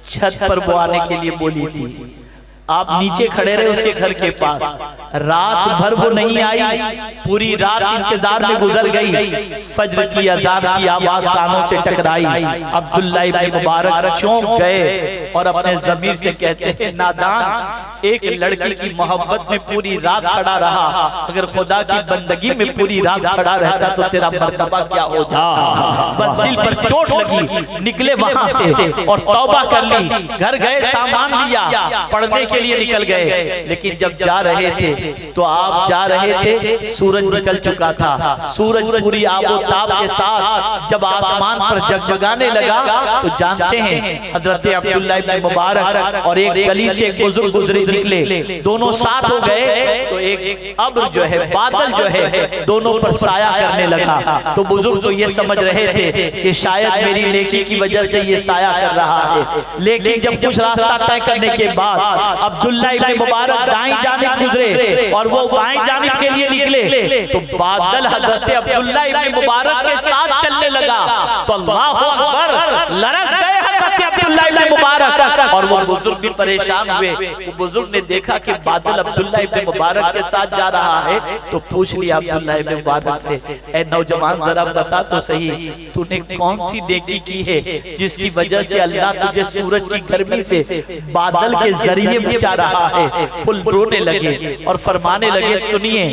छत पर वो आने के लिए बोली थी, आप नीचे खड़े रहे उसके घर के पास, रात भर वो नहीं आई, पूरी रात इंतजार में गुजर गई। फज्र की अज़ान की आवाज कानों से टकराई। अब्दुल्ला इब्न मुबारक चौंक गए और अपने ज़मीर से कहते हैं, नादान, एक लड़की की मोहब्बत में पूरी रात खड़ा रहा, अगर खुदा की बंदगी में पूरी रात खड़ा रहता तो तेरा मर्तबा क्या हो जाता। बस दिल पर चोट लगी, निकले वहां से और तौबा कर ली। घर गए, सामान लिया, पढ़ने के लिए निकल गए। लेकिन जब जा रहे थे तो आप जा रहे थे, सूरज निकल चुका था। सूरज पूरी आबोताब के साथ जब आसमान पर जगमगाने लगा तो जानते हैं हजरत अब्दुल्ला इब्न मुबारक और एक गली से एक बुजुर्ग गुजरे निकले, दोनों साथ हो गए तो एक अब्र जो है, बादल जो है, दोनों पर साया करने लगा। तो बुजुर्ग तो ये समझ रहे थे कि शायद मेरी नेकी की वजह से ये साया कर रहा है। लेकिन जब कुछ रास्ता तय करने के बाद अब्दुल्ला इब्न मुबारक दाईं जानिब गुजरे और वो बाईं जानिब के लिए निकले तो बादल हजरत अब्दुल्ला इब्न मुबारक के साथ चलने लगा। तो अल्लाहु अकबर, लरस गए हजरत अब्दुल्ला इब्न मुबारक और वो बुजुर्ग भी परेशान हुए। वो बुजुर्ग ने देखा कि बादल अब्दुल्ला इब्न मुबारक के साथ जा रहा है तो पूछ लिया अब्दुल्ला इब्न मुबारक से, ए नौजवान, जरा बता तो सही, तूने कौन सी नेकी की है जिसकी वजह से अल्लाह तुझे सूरज की गर्मी से बादल के जरिए बचा रहा है। फुल रोने लगे और फरमाने लगे, सुनिए,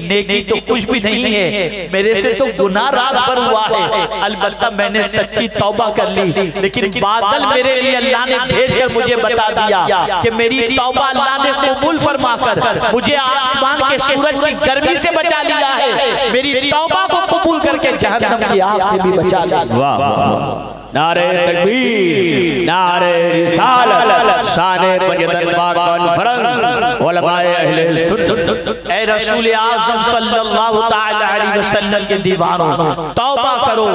नेकी तो कुछ भी नहीं है, मेरे से तो गुनाह रात भर हुआ है, अलबत्ता मैंने सच्ची तौबा कर ली। लेकिन बादल मेरे लिए अल्लाह ने भेजकर मुझे बता दिया कि मेरी तौबा अल्लाह ने कबूल फरमाकर मुझे आसमान के सूरज की गर्मी से बचा लिया है। मेरी तौबा को कबूल करके जहन्नम की आग से भी बचा लिया। वाह वाह, नारे तकबीर, नारे रिसालत, शाने पंजतनवा कॉन्फ्रेंस, उलमाए अहले सुन्नत। ऐ रसूल आज़म सल्लल्लाहु तआला अलैहि वसल्लम के दीवानों, तौबा करो,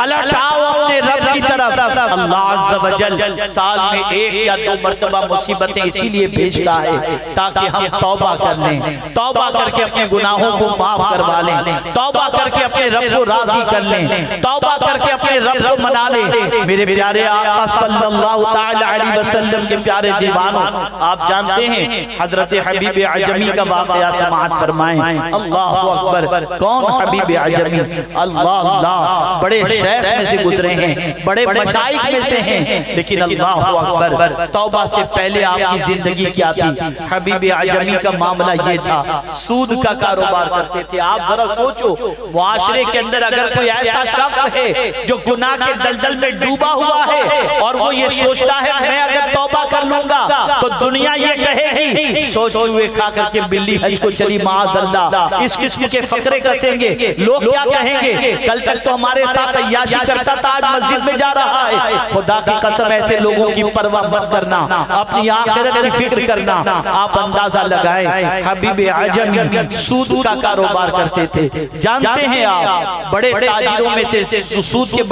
पलट आओ अपने रब की तरफ। अल्लाह अज़्ज़ा व जल साल में एक या दो मर्तबा मुसीबतें इसीलिए भेजता है ताकि हम तौबा कर लें, तौबा करके अपने गुनाहों को माफ करवा लें, तौबा करके अपने रब को राजी कर लें, तौबा करके अपने रब को मना लें। मेरे प्यारे आका सल्लल्लाहु तआला अलैहि वसल्लम के प्यारे दीवानों, आप जानते हैं हजरत हबीब अजमी का वाक़या समाअत फरमाएं। अल्लाहु अकबर, कौन हबीब अजमी? अल्लाह अल्लाह, बड़े शेख में से गुजरे हैं, बड़े मशाइख में से हैं, लेकिन अल्लाहु अकबर, तौबा से पहले आपकी जिंदगी क्या थी? हबीब अजमी का मामला ये था, सूद का कारोबार करते थे। आप जरा सोचो, मुआशरे के अंदर अगर कोई ऐसा शख्स है जो गुनाह के दलदल में डूबा हुआ है और वो ये सोचता है मैं अगर तौबा कर लूंगा तो दुनिया ये कहेगी, सोच हुए खा करके बिल्ली हज को चली माअज़ल्लाह, इस किस्म के फकरे कसेंगे, लोग क्या कहेंगे, कल तक तो हमारे साथ अय्याशी करता था, आज मस्जिद में जा रहा है। खुदा की कसम, ऐसे लोगों की परवाह मत करना, अपनी आखिरत की फिक्र करना। आप अंदाजा लगाएं, हबीब आजमी सूद का कारोबार करते थे। जानते हैं आप, बड़े ताजिरों में थे, सूद के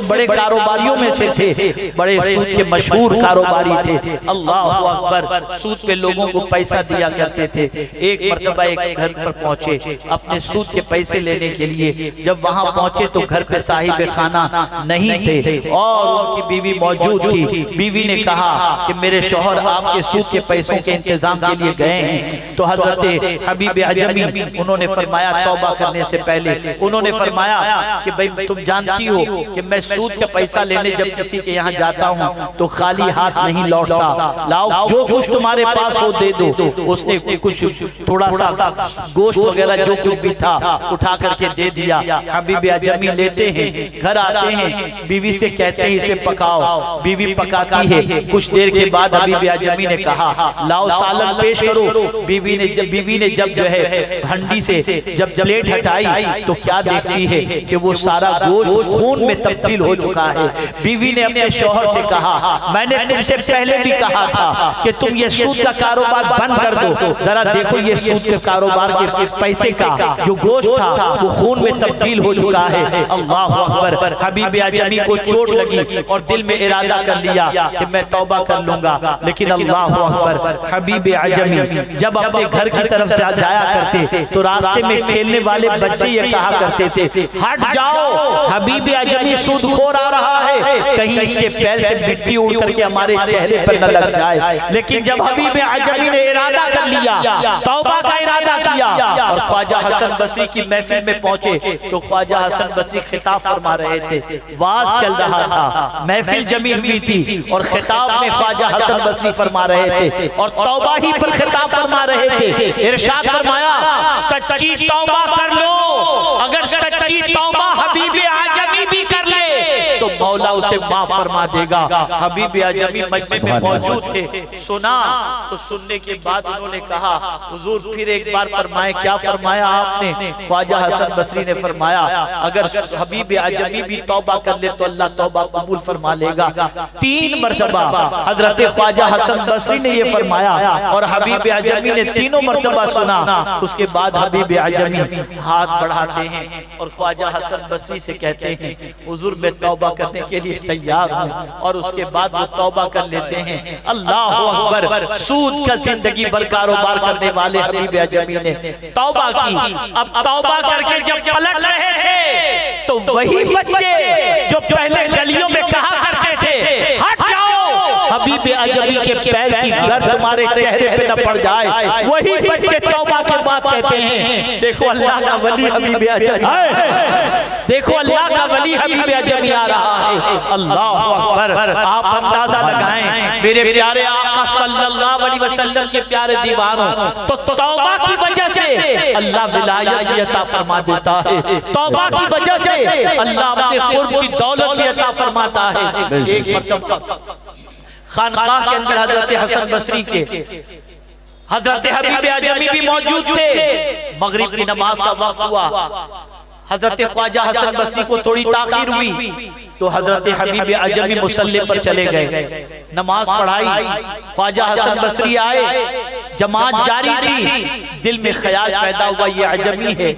बड़े कारोबारियों में से थे, बड़े सूद के मशहूर कारोबारी थे। अल्लाह अकबर, सूद पे लोगों को पैसा दिया करते थे। एक मर्तबा एक घर पर पहुंचे अपने सूद के पैसे लेने के लिए। जब वहां पहुंचे तो घर पे साहिब खाना नहीं थे और उनकी बीवी मौजूद थी। बीवी ने कहा कि मेरे शौहर आपके सूद के पैसों के इंतजाम के लिए गए हैं। तो हजरत हबीब अजमी उन्होंने फरमाया, तौबा करने से पहले उन्होंने फरमाया कि भाई तुम जानती हो कि मैं सूद का पैसा लेने जब किसी के यहाँ जाता हूँ तो खाली हाथ नहीं लौटता, लाओ जो कुछ तुम्हारे पास हो दे दो। उसने कुछ थोड़ा सा गोश्त वगैरह जो कुछ भी था उठा करके दे दिया। हबीब अजमी लेते हैं, घर आते हैं, बीवी से कहते हैं इसे पकाओ। बीवी पकाती है। कुछ देर के बाद हबीब अजमी ने कहा लाओ सालन पेश करो। बीवी ने जब जो है हंडी से जब प्लेट हटाई तो क्या देखती है कि वो सारा गोश्त खून में तब्दील हो चुका है। बीवी ने अपने शौहर से कहा मैंने तुमसे पहले भी कहा था कि तुम ये सूद का कारोबार बंद कर दो, जरा देखो ये सूद के कारोबार के पैसे का जो गोश्त था वो खून में तब्दील हो चुका है। अल्लाह अकबर। हबीब हबीब आजमी को चोट लगी और दिल में इरादा कर लिया कि मैं तौबा कर लूंगा, लेकिन अल्लाह अकबर, हबीब आजमी जब अपने घर की तरफ से जाया करते तो रास्ते में खेलने वाले बच्चे ये कहा करते थे, हट जाओ, हबीब आजमी सूदखोर आ रहा है, कहीं इसके पैर से मिट्टी उड़ करके हमारे चेहरे पर न लग जाए। लेकिन जब हबीब आजमी ने इरादा कर लिया, तौबा का इरादा किया और ख्वाजा हसन बसरी की महफिल में पहुंचे तो ख्वाजा हसन बसरी खिताब फरमा रहे थे, वाज चल रहा था, महफिल जमी हुई थी और खिताब में ख्वाजा हसन बसरी फरमा रहे थे और तौबा ही पर खिताब फरमा रहे थे। इरशाद फरमाया, सच्ची तौबा कर लो, अगर सच्ची तौबा हबीब आजमी भी कर ले तो मौला उसे माफ फरमा देगा। हबीब आजमी मजमे में मौजूद थे, सुना तो सुनने के बाद उन्होंने कहा, हुजूर फिर एक बार फरमाए। क्या फरमाया आपने? ख्वाजा हसन बसरी ने फरमाया, अगर हबीब आजमी भी तौबा कर ले तो अल्लाह तौबा कबूल फरमा लेगा। 3 मरतबा हजरत ख्वाजा हसन बसरी ने ये फरमाया और हबीब आजमी ने तीनों मरतबा सुना। उसके बाद हबीब आजमी हाथ बढ़ाते हैं और ख्वाजा हसन बसरी से कहते हैं, हुजूर मैं तौबा करने के लिए तैयार हूँ, और उसके बाद वो तौबा कर लेते हैं। अल्लाह अकबर, सूद का जिंदगी भर कारोबार करने वाले हबीब आजमी ने तौबा की। अब तौबा करके जब पलट रहे थे तो वही बच्चे जो पहले गलियों में कहा करते थे, हट जाओ, हबीब आजमी के पैर की गर तुम्हारे चेहरे पे न पड़ जाए, वही बच्चे तौबा के बाद कहते हैं, देखो अल्लाह का वली हबीब आजमी, देखो अल्लाह का वली हबीब आजमी आ रहा है। अल्लाह अकबर, आप अंदाजा लगाएं मेरे प्यारे आका सल्लल्लाहु अलैहि वसल्लम के प्यारे दीवानों, तो तौबा की वजह से अल्लाह विलायत भी अता फरमा देता है, तौबा की वजह से अल्लाह अपने कुर्ब की दौलत भी अता फरमाता है। एक मरतबा खानकाह के अंदर हजरत हसन बसरी के हजरत हबीब आजमी भी मौजूद थे। मगरिब की नमाज का वक्त हुआ, हजरत ख्वाजा हसन बसरी को थोड़ी ताखीर हुई तो हजरत हबीब आजमी मुसल्ले पर चले गए, नमाज पढ़ाई, ख्वाजा हसन बसरी आए, जमात जारी थी, दिल में ख्याल पैदा हुआ ये आजमी है,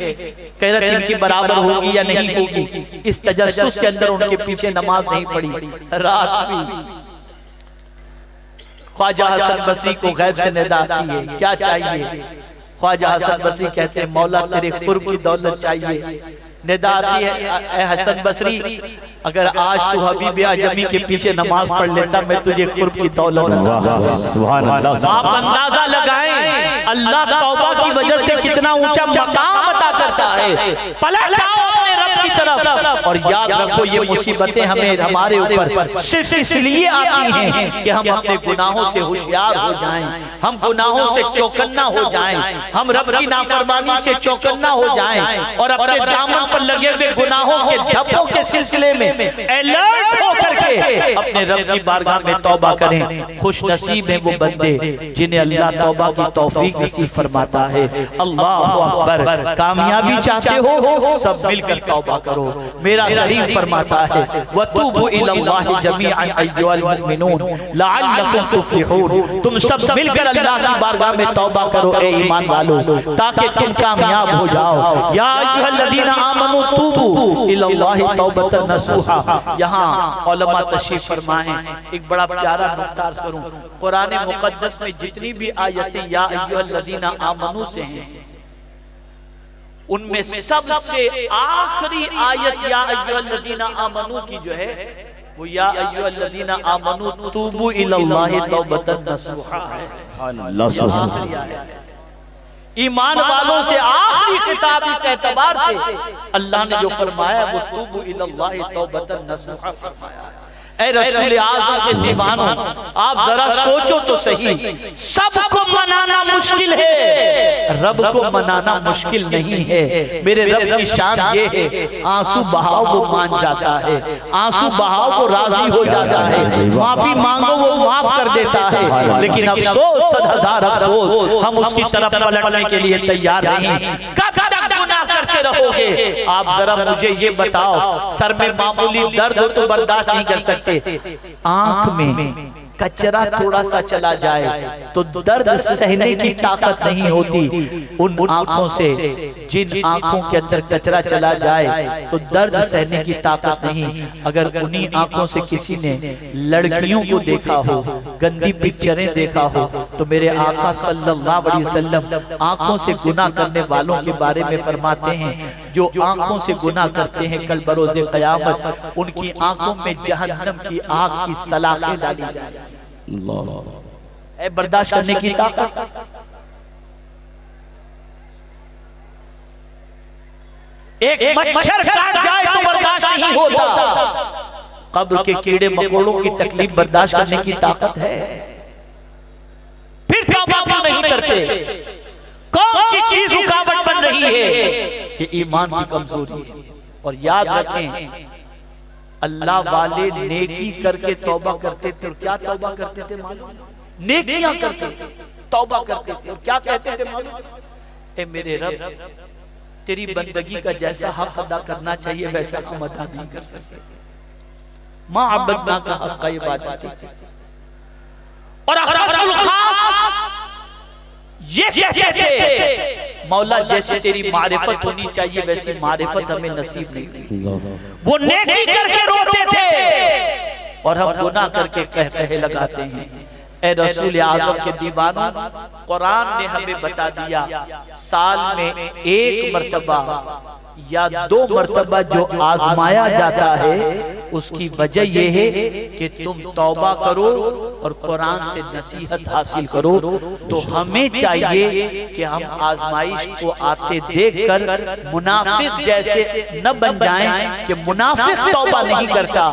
कैरत इनकी बराबर होगी या नहीं होगी, इस तजस्सुस के अंदर उनके पीछे नमाज नहीं पढ़ी। रात भी ख्वाजा हसन बसरी को गैब से निदा आती है, क्या चाहिए? ख्वाजा हसन बसरी कहते हैं, मौला तेरे कुर्ब की दौलत चाहिए। निदा आती है, ए हसन बसरी, अगर आज तू हबीब आजमी के पीछे नमाज पढ़ लेता मैं तुझे कुर्ब की दौलत। आप अंदाजा लगाएं अल्लाह तौबा की वजह से कितना ऊंचा मकाम अता करता है। पलट आओ अपने रब की तरफ और याद रखो ये मुसीबतें हमें हमारे ऊपर सिर्फ इसलिए आती हैं कि हम अपने गुनाहों से होशियार हो जाएं, हम गुनाहों से चौकन्ना हो जाएं, हम रब की नाफरमानी से चौकन्ना हो जाएं और अपने दामन पर लगे हुए गुनाहों के धब्बों के सिलसिले में अलर्ट होकर के अपने रब की बारगाह में तौबा करें। खुश नसीब है वो बंदे जिन्हें अल्लाह तौबा की तौफीक नसीब फरमाता है। अल्लाह अकबर, कामयाबी चाहते हो सब मिलकर तौबा करो। मेरा करीम फरमाता है, वतूबू इलल्लाहि जमीअन अय्युहल मुमिनून लअल्लकुम तुफ्लिहून, तुम सब मिलकर अल्लाह की बारगाह में तौबा करो ए ईमान वालों, ताकि तुम कामयाब हो जाओ। या अय्युहल्लज़ीना आमनू तूबू इलल्लाहि तौबतन नसूहा। यहाँ उलमा तशरीफ फरमाए, एक बड़ा प्यारा नुक्ता अर्ज करूं, कुरान मुकद्दस में जितनी भी आयतें या अय्युहल्लज़ीना आमनू से हैं, उनमें सबसे आखिरी आयत या अय्युहल्लज़ीना आमनू की जो है वो या अय्युहल्लज़ीना आमनू तूबू इलल्लाहि तौबतन नसूहा है। ईमान वालों से आखिरी खिताब इस एतबार से अल्लाह ने जो फरमाया वो तूबू इलल्लाहि तौबतन नसूहा फरमाया है। ऐ रसूल आज़म के दीवानों, आप जरा सोचो तो सही, सबको मनाना मुश्किल है, रब को मनाना मुश्किल नहीं है। मेरे रब की शान ये है, आंसू बहाओ वो मान जाता है, आंसू बहाओ वो राजी हो जाता है, माफी मांगो वो माफ कर देता है। लेकिन अफसोस, 1000 अफसोस, हम उसकी तरफ पलटने के लिए तैयार नहीं। कब तक गुनाह करते रहोगे? आप जरा मुझे ये बताओ, सर में मामूली दर्द हो तो बर्दाश्त नहीं कर सकते, आंख में कचरा थोड़ा सा चला जाए तो दर्द सहने की ताकत नहीं होती। उन आंखों से, जिन आंखों के अंदर कचरा चला जाए तो दर्द सहने की ताकत नहीं। अगर उन्हीं आंखों से किसी ने लड़कियों को देखा हो, गंदी पिक्चरें देखा हो, तो मेरे आका सल्लल्लाहु अलैहि वसल्लम आंखों से गुनाह करने वालों के बारे में फरमाते हैं, जो आंखों से गुनाह करते हैं कल बरोज़े क़यामत उनकी आंखों में जहन्नम की आग की सलाखें डाली जाएंगी। है बर्दाश्त करने की ताकत। एक मच्छर काट जाए तो बर्दाश्त नहीं होता, कब्र के कीड़े मकोड़ों की तकलीफ बर्दाश्त करने की ताकत है। फिर तौबा क्यों नहीं करते? कौन सी चीज रुकावट बन रही है? ये ईमान की कमजोरी है। और याद रखें, अल्लाह वाले नेकी करके तौबा करते थे। और क्या तौबा करते थे मालूम? नेकियां करते तौबा करते थे। और क्या कहते थे मालूम? ए मेरे रब, तेरी बंदगी का जैसा हक अदा करना चाहिए वैसा हम अदा नहीं कर सकते। मां अब्बदना का हक का इबादत है। और ये कहते थे मौला जैसे तेरी मारिफत होनी चाहिए वैसी मारिफत हमें नसीब नहीं। वो नेकी करके रोते थे और हम गुनाह करके कहे लगाते हैं। ए रसूल आज़म के दीवानों, कुरान ने हमें बता दिया साल में एक मर्तबा या 2 मर्तबा जो आजमाया जाता है उसकी वजह यह है कि तुम तौबा करो और कुरान से नसीहत हासिल करो। तो हमें चाहिए कि हम आजमाइश को आते देखकर मुनाफिक जैसे न बन जाएं कि मुनाफिक तौबा नहीं करता,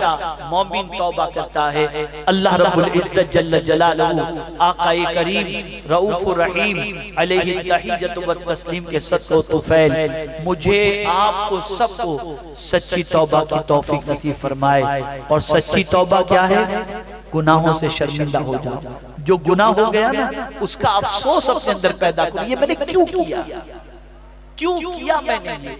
मोमिन तौबा करता है। अल्लाह रब्बुल इज्जत जल्ल जलालहू आकाए करीम रऊफुर रहीम अलैहि तहियतु व तस्लीम के सदक़ो तुफैल मुझे आपको सबको सच्ची तौबा की तौफीक नसीब फरमाए। और सच्ची तौबा क्या है? गुनाहों से शर्मिंदा हो जाओ। जो गुनाह हो गया ना उसका अफसोस अपने अंदर पैदा करो, ये मैंने क्यों किया, क्यों किया मैंने ये,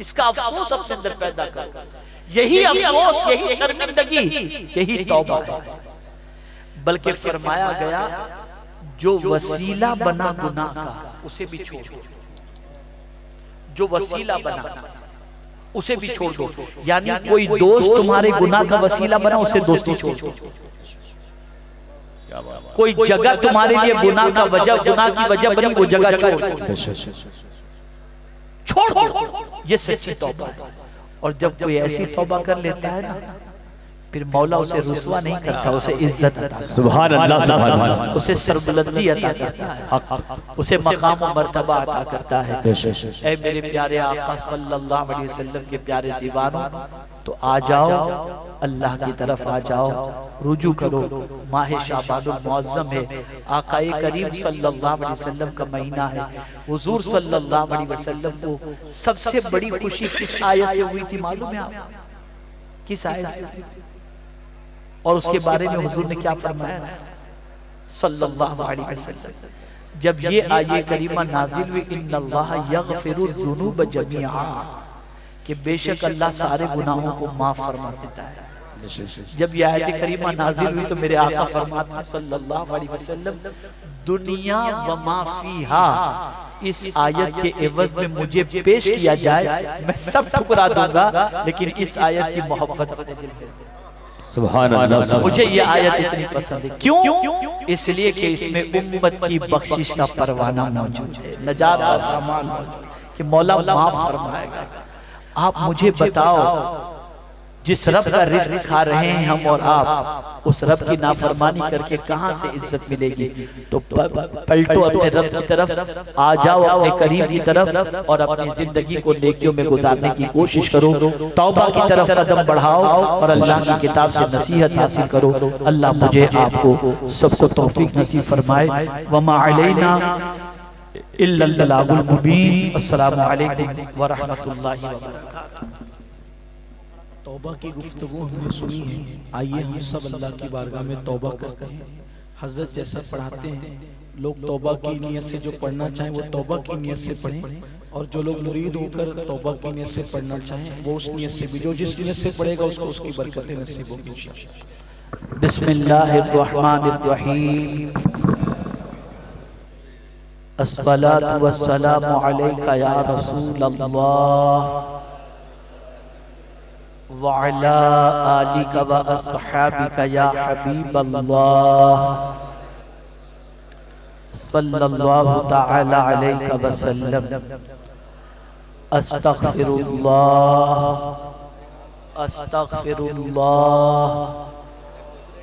इसका अफसोस अपने अंदर पैदा करो। यही अफसोस, यही शर्मिंदगी, यही तौबा है। बल्कि फरमाया गया जो वसीला बना गुनाह का उसे भी छोड़ दो। जो वसीला बना उसे भी छोड़ दो। यानी कोई दोस्त तुम्हारे गुनाह का वसीला बना उसे दोस्ती छोड़ दो। कोई जगह तुम्हारे लिए गुनाह का वजह, गुनाह की वजह बनी, वो जगह छोड़ दो। ये सच्ची तौबा है। और जब कोई ऐसी तौबा कर लेता है ना फिर मौला उसे रुसवा नहीं करता, उसे इज्जत अता करता है। सुभान अल्लाह, सुभान अल्लाह। उसे सरबुलंदी अता करता है, उसे मकाम और मर्तबा अता करता है। ऐ मेरे प्यारे आका सल्लल्लाहु अलैहि वसल्लम के प्यारे दीवानों, तो आ जाओ अल्लाह की तरफ आ जाओ, रुजू करो। माह शाबानुल मुअज्जम है, आकाए करीम सल्लल्लाहु अलैहि वसल्लम का महीना है। हुजूर सल्लल्लाहु अलैहि वसल्लम को सबसे बड़ी खुशी किस आयत से हुई थी मालूम है आप? किस आयत से? और उसके बारे में हुजूर ने क्या फरमाया था सल्लल्लाहु अलैहि वसल्लम? जब ये आयत करीमा नाजिल हुई, इन्नल्लाह यगफिरुज़ ज़ुनूब जमीआ, कि बेशक अल्लाह सारे गुनाहों को माफ फरमा देता है। जब ये आयत करीमा नाजिल हुई तो मेरे आका फरमाते हैं सल्लल्लाहु अलैहि वसल्लम, दुनिया व मा फीहा, इस आयत के एवज में मुझे पेश किया जाए मैं सब ठुकरा दूंगा, लेकिन इस आयत की मोहब्बत अपने दिल में। सुभान अल्लाह। मुझे ये आयत इतनी पसंद है। क्यों? इसलिए कि इसमें उम्मत की बख्शिश का परवाना मौजूद है, नजात का सामान मौजूद है कि मौला माफ फरमाएगा। आप मुझे बताओ, जिस रब का रिज़्क खा रहे हैं हम और आप, उस रब की नाफरमानी करके कहां से इज्जत मिलेगी? तो पलटो अपने रब की तरफ, आ जाओ अपने करीम की तरफ और अपनी जिंदगी को नेकियों में गुजारने की कोशिश करो। तौबा की तरफ कदम बढ़ाओ और अल्लाह की किताब से नसीहत हासिल करो। अल्लाह मुझे आपको सबको तौफीक नसीब फरमाए। वमा अलैना इल्लल बलागुल मुबीन। अस्सलामु अलैकुम व रहमतुल्लाहि व बरकातहू। तौबा की गुफ्तगू हमने सुनी है। आइए हम सब अल्लाह की बारगाह में तौबा करते हैं। हजरत जैसा पढ़ाते हैं, लोग तौबा की नियत से जो पढ़ना चाहें वो तौबा की नियत से पढ़ें, और जो लोग मुरीद होकर तौबा की नियत से पढ़ना चाहें वो उस नियत से भी, जो जिस नियत से पढ़ेगा उसको उसकी बरकतें नसीब होंगी इंशाअल्लाह। बिस्मिल्लाहिर्रहमानिर्रहीम। अस्सलातु वस्सलामु अलैका या रसूलल्लाह व अला आलिका व अस्हाबिका या हबीबल्लाह सल्लल्लाहु तआला अलैका वसल्लम। अस्तगफिरुल्लाह अस्तगफिरुल्लाह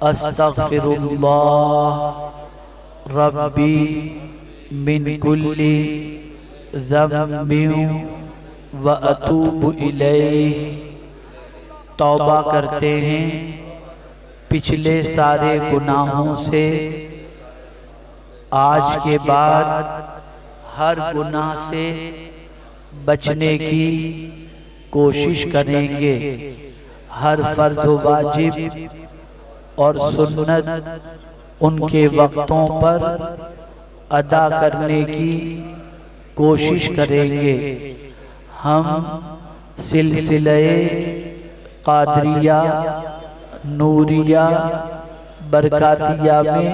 अस्तगफिरुल्लाह रब्बी मिन कुल्ली ज़म्बिन व अतूबु इलैहि। तौबा करते हैं पिछले सारे गुनाहों से, आज के बाद हर गुनाह से बचने की कोशिश करेंगे। हर फर्ज व वाजिब और सुन्नत उनके वक्तों पर अदा करने की कोशिश करेंगे। हम सिलसिले कादरिया, नूरिया, बरकातिया में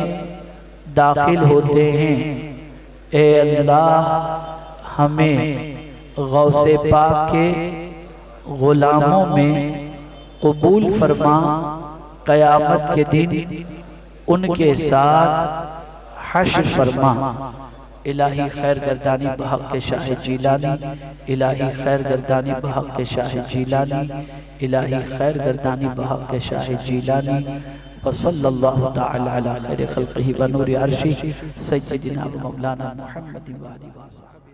दाखिल होते हैं। ए अल्लाह, हमें गौसे पाक के गुलामों में कबूल फरमा। क़यामत के दिन उनके साथ हश्र फरमा। इलाही खैर गर्दानी बहक़ के शाह जीलानी, इलाही खैर गर्दानी बहक़ के शाह जीलानी, इलाही खैर गर्दानी बहक़ के शाह जीलानी। व सल्लल्लाहु तआला अला खैर खल्क़िही व नूरि अर्शी सय्यिदिना व मौलाना मुहम्मद व आलिहि व अस्हाबिही।